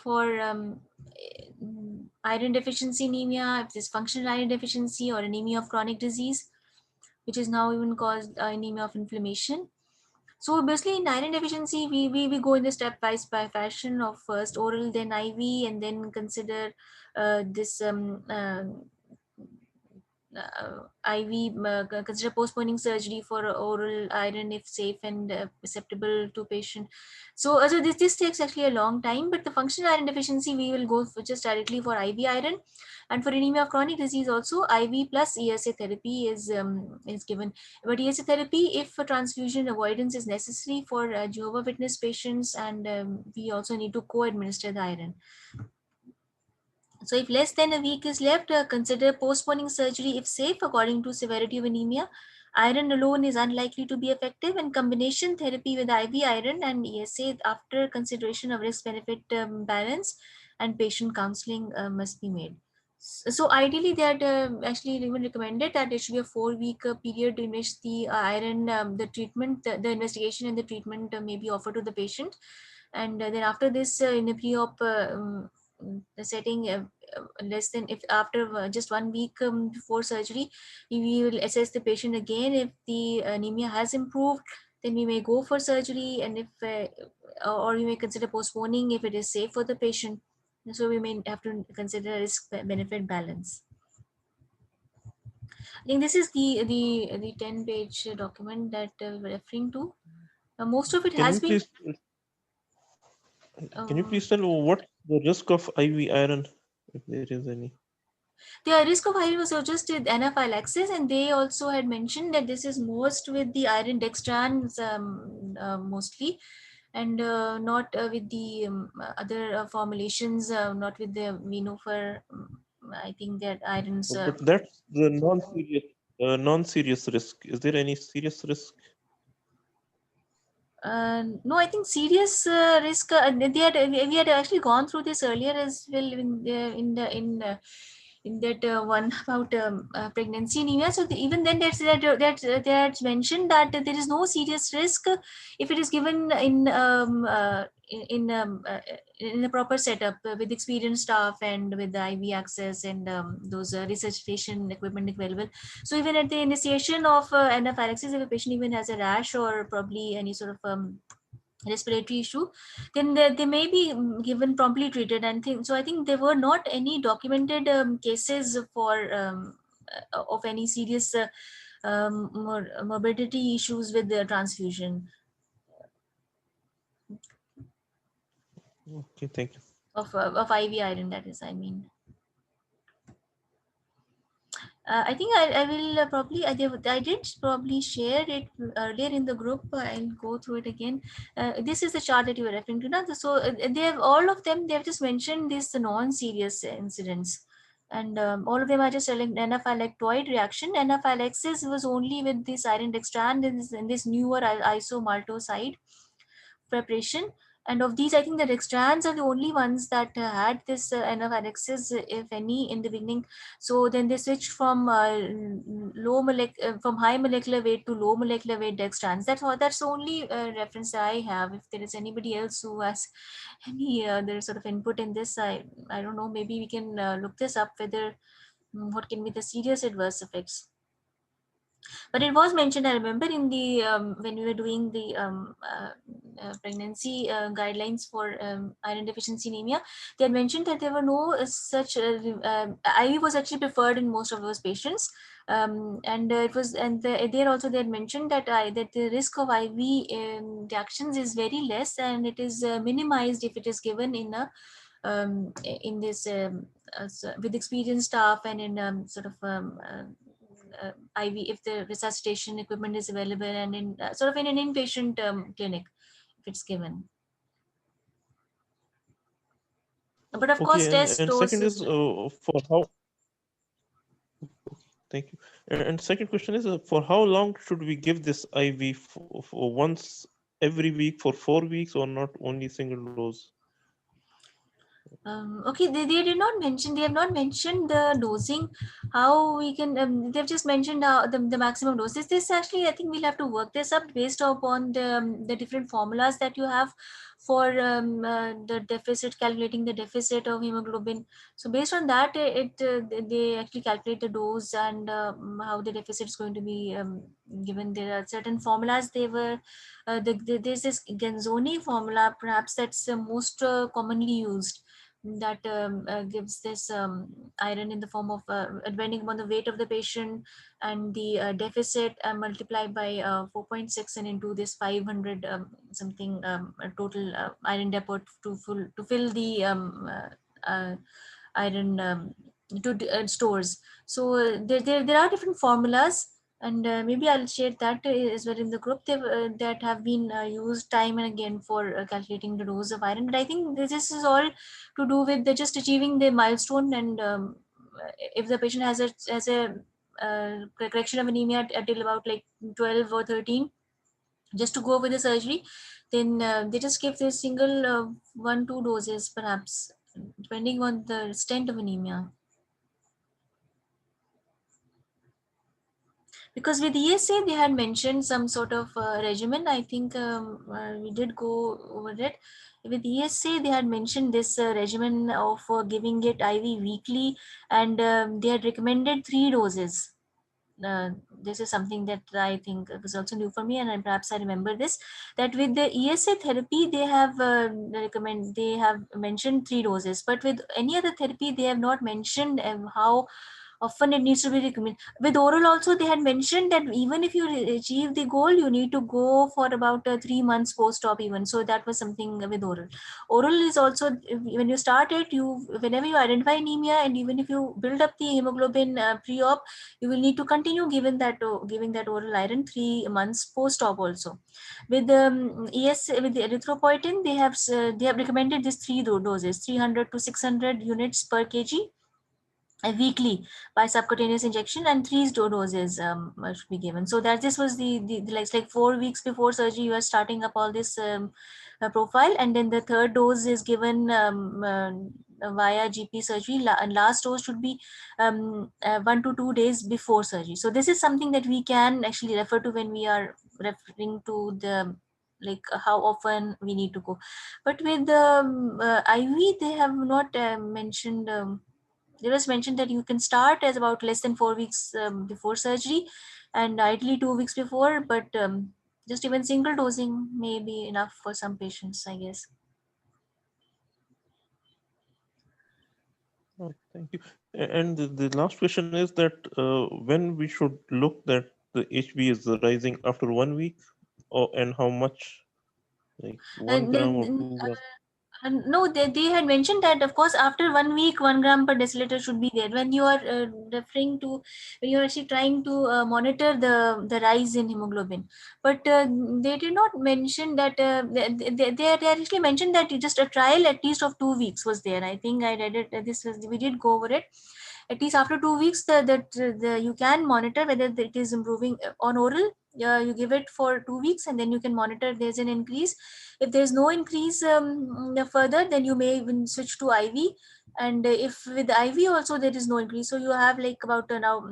for iron deficiency anemia, if there's functional iron deficiency or anemia of chronic disease, which is now even called anemia of inflammation. So basically in iron deficiency, we go in the stepwise by fashion of first oral, then IV, and then consider this IV, consider postponing surgery for oral iron if safe and acceptable to patient. So this takes actually a long time, but the functional iron deficiency, we will go for just directly for IV iron. And for anemia of chronic disease also, IV plus ESA therapy is given. But ESA therapy, if a transfusion avoidance is necessary for Jehovah Witness patients, and we also need to co-administer the iron. So if less than a week is left, consider postponing surgery if safe according to severity of anemia. Iron alone is unlikely to be effective, and combination therapy with IV iron and ESA after consideration of risk-benefit balance and patient counseling must be made. So ideally, they had actually even recommended that it should be a 4-week period in which the iron, the treatment, the investigation and the treatment may be offered to the patient. And then after this, in a pre-op the setting, less than, if after just 1 week before surgery, we will assess the patient again. If the anemia has improved, then we may go for surgery, and if or we may consider postponing if it is safe for the patient. So we may have to consider risk benefit balance. I think this is the 10-page document that we're referring to. Most of it Can has you been. please tell what the risk of IV iron, if there is any? The risk of iron was just with anaphylaxis, and they also had mentioned that this is most with the iron dextrans mostly, and not with the other formulations, not with the Venofer. I think that irons. But that's the non-serious risk. Is there any serious risk? No, I think serious risk. We had actually gone through this earlier as well in that one about pregnancy anemia. So even then, that's mentioned that there is no serious risk if it is given in a proper setup with experienced staff and with the IV access and those resuscitation equipment available. So even at the initiation of anaphylaxis, if a patient even has a rash or probably any sort of respiratory issue, then they may be given promptly treated. And so I think there were not any documented cases for of any serious morbidity issues with the transfusion Okay, thank you. of IV iron, that is, I mean. I think I will probably, I did probably share it earlier in the group. I'll go through it again. This is the chart that you were referring to now. So they have, all of them, they have just mentioned these non-serious incidents. And all of them are just telling anaphylactoid reaction. Anaphylaxis was only with this iron dextran in this newer isomaltoside preparation. And of these, I think the dextrans are the only ones that had this anaphylaxis, if any, in the beginning. So then they switched from from high molecular weight to low molecular weight dextrans. That's the only reference I have. If there is anybody else who has any other sort of input in this, I don't know. Maybe we can look this up, whether what can be the serious adverse effects. But it was mentioned, I remember, in the when we were doing the pregnancy guidelines for iron deficiency anemia, they had mentioned that there were no such IV was actually preferred in most of those patients. And it was, and there also they had mentioned that that the risk of IV reactions is very less, and it is minimized if it is given in a in this with experienced staff, and in sort of IV, if the resuscitation equipment is available, and in sort of in an inpatient clinic, if it's given. But of course, Okay, test and second is doses. for how. Thank you. And second question is for how long should we give this IV for once every week for 4 weeks, or not only single dose? Okay, they did not mention, they have not mentioned the dosing, how we can, they've just mentioned the maximum dose. This actually, I think we'll have to work this up based upon the different formulas that you have for the deficit, calculating the deficit of hemoglobin. So based on that, they actually calculate the dose, and how the deficit is going to be given. There are certain formulas they were, there's this Genzoni formula, perhaps that's most commonly used, that gives this iron in the form of depending upon the weight of the patient and the deficit, multiplied by 4.6 and into this 500 something total iron depot to fill the iron stores. So there are different formulas, and maybe I'll share that as well in the group, that have been used time and again for calculating the dose of iron. But I think this is all to do with just achieving the milestone, and if the patient has a correction of anemia until about like 12 or 13, just to go with the surgery, then they just give this single 1-2 doses, perhaps, depending on the extent of anemia. Because with ESA, they had mentioned some sort of regimen. I think we did go over it. With ESA, they had mentioned this regimen of giving it IV weekly, and they had recommended 3 doses. This is something that I think was also new for me, and perhaps I remember this, that with the ESA therapy, they have they have mentioned 3 doses, but with any other therapy, they have not mentioned how often it needs to be recommended. With oral also, they had mentioned that even if you achieve the goal, you need to go for about 3 months post-op even. So that was something with oral. Oral is also, when you start it, whenever you identify anemia, and even if you build up the hemoglobin pre-op, you will need to continue giving that oral iron 3 months post-op also. With with the erythropoietin, they have recommended these 3 doses, 300 to 600 units per kg weekly by subcutaneous injection, and 3 doses should be given. So that this was the like 4 weeks before surgery, you are starting up all this profile, and then the third dose is given via GP surgery, and last dose should be 1 to 2 days before surgery. So this is something that we can actually refer to when we are referring to the like how often we need to go. But with the IV, they have not mentioned. It was mentioned that you can start as about less than 4 weeks before surgery, and ideally 2 weeks before, but just even single dosing may be enough for some patients, I guess. Thank you. And the last question is that when we should look that the HB is rising after 1 week, or and how much, like 1 gram or 2 gram? No, they had mentioned that, of course, after 1 week, 1 gram per deciliter should be there. When you are referring to, when you are actually trying to monitor the rise in hemoglobin, but they did not mention that. They actually mentioned that just a trial at least of 2 weeks was there. I think I read it. This was, we did go over it. At least after 2 weeks, the you can monitor whether it is improving on oral. You give it for 2 weeks, and then you can monitor if there's an increase. If there's no increase further, then you may even switch to IV. And if with IV also there is no increase, so you have like about now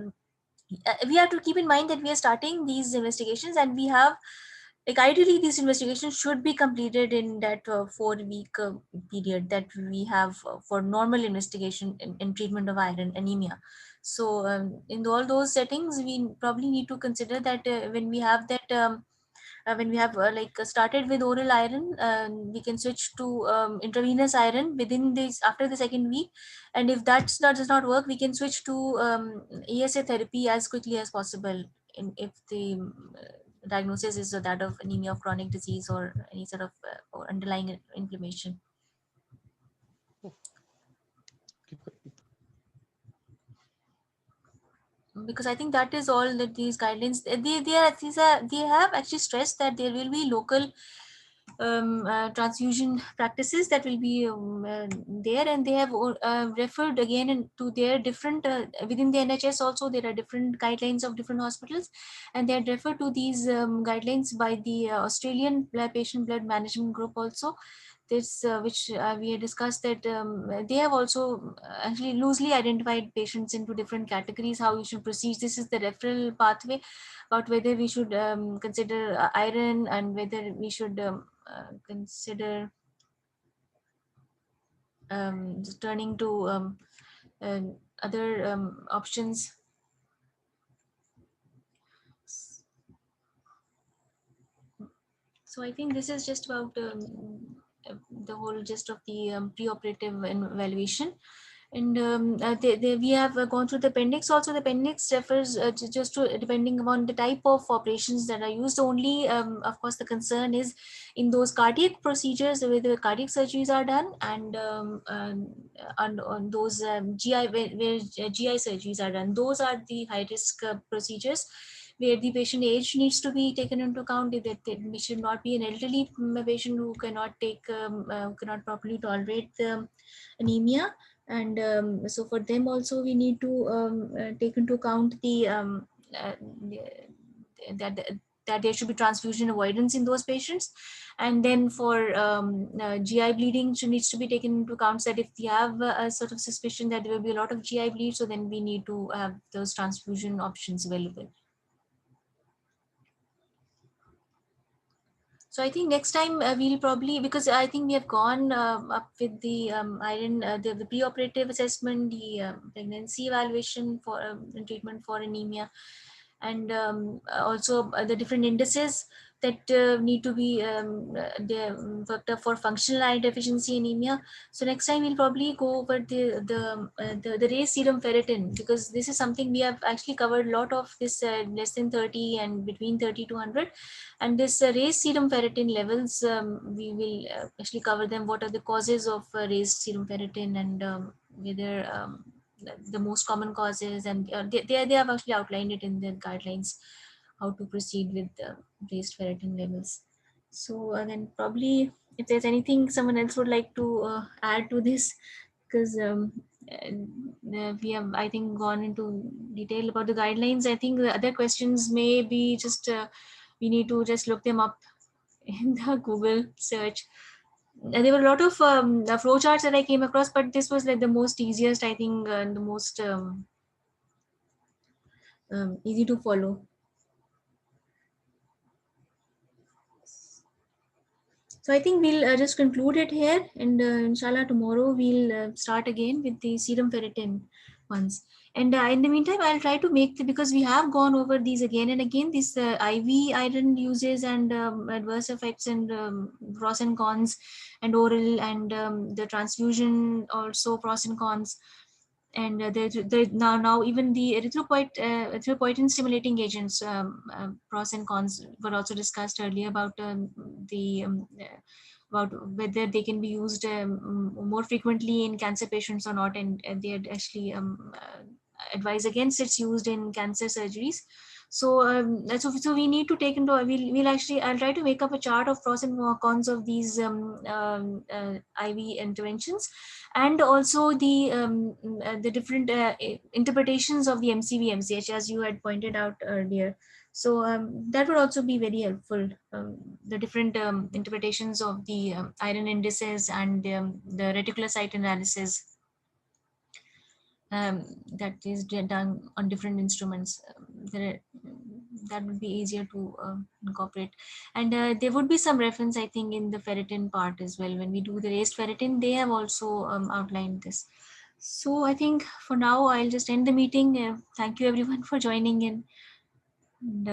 we have to keep in mind that we are starting these investigations, and we have, like, ideally these investigations should be completed in that 4 week period that we have for normal investigation in treatment of iron anemia. So in all those settings, we probably need to consider that when we have that when we have started with oral iron, we can switch to intravenous iron within this after the second week. And if does not work, we can switch to ESA therapy as quickly as possible if the diagnosis is that of anemia of chronic disease or any sort of or underlying inflammation. Because I think that is all that these guidelines, they have actually stressed that there will be local transfusion practices that will be there, and they have referred again to their different within the NHS also there are different guidelines of different hospitals, and they are referred to these guidelines by the Australian Patient Blood Management Group also. This which we had discussed that they have also actually loosely identified patients into different categories, how you should proceed. This is the referral pathway about whether we should consider iron, and whether we should consider turning to other options. So I think this is just about the whole gist of the preoperative evaluation. And we have gone through the appendix. Also, the appendix refers just to depending upon the type of operations that are used. Only, of course, the concern is in those cardiac procedures where the cardiac surgeries are done, and on those GI where GI surgeries are done. Those are the high risk procedures where the patient age needs to be taken into account. That we should not be an elderly patient who cannot cannot properly tolerate the anemia. And so for them also we need to take into account that that there should be transfusion avoidance in those patients. And then for GI bleeding needs to be taken into account, that if we have a sort of suspicion that there will be a lot of GI bleed, so then we need to have those transfusion options available. So I think next time we'll probably, because I think we have gone up with the iron, the preoperative assessment, the pregnancy evaluation for treatment for anemia, and also the different indices that need to be worked up for functional iron deficiency anemia. So next time we'll probably go over the raised serum ferritin, because this is something we have actually covered a lot of this less than 30 and between 30 to 100. And this raised serum ferritin levels, we will actually cover them. What are the causes of raised serum ferritin, and whether the most common causes, and they have actually outlined it in the guidelines how to proceed with raised ferritin levels. So then probably if there's anything someone else would like to add to this, because we have, I think, gone into detail about the guidelines. I think the other questions may be just we need to just look them up in the Google search. There were a lot of flowcharts that I came across, but this was like the most easiest, I think, and the most easy to follow. So I think we'll just conclude it here, and inshallah tomorrow we'll start again with the serum ferritin ones. And in the meantime, I'll try to make because we have gone over these again and again, these IV iron uses and adverse effects, and pros and cons, and oral, and the transfusion also pros and cons. and now even the erythropoietin stimulating agents, pros and cons were also discussed earlier about about whether they can be used more frequently in cancer patients or not, and they had actually advised against its used in cancer surgeries. So we need to take into, we'll actually, I'll try to make up a chart of pros and cons of these IV interventions, and also the different interpretations of the MCV MCH, as you had pointed out earlier. So that would also be very helpful. The different interpretations of the iron indices and the reticulocyte analysis that is done on different instruments. That would be easier to incorporate. And there would be some reference, I think, in the ferritin part as well. When we do the raised ferritin, they have also outlined this. So I think for now, I'll just end the meeting. Thank you everyone for joining in. And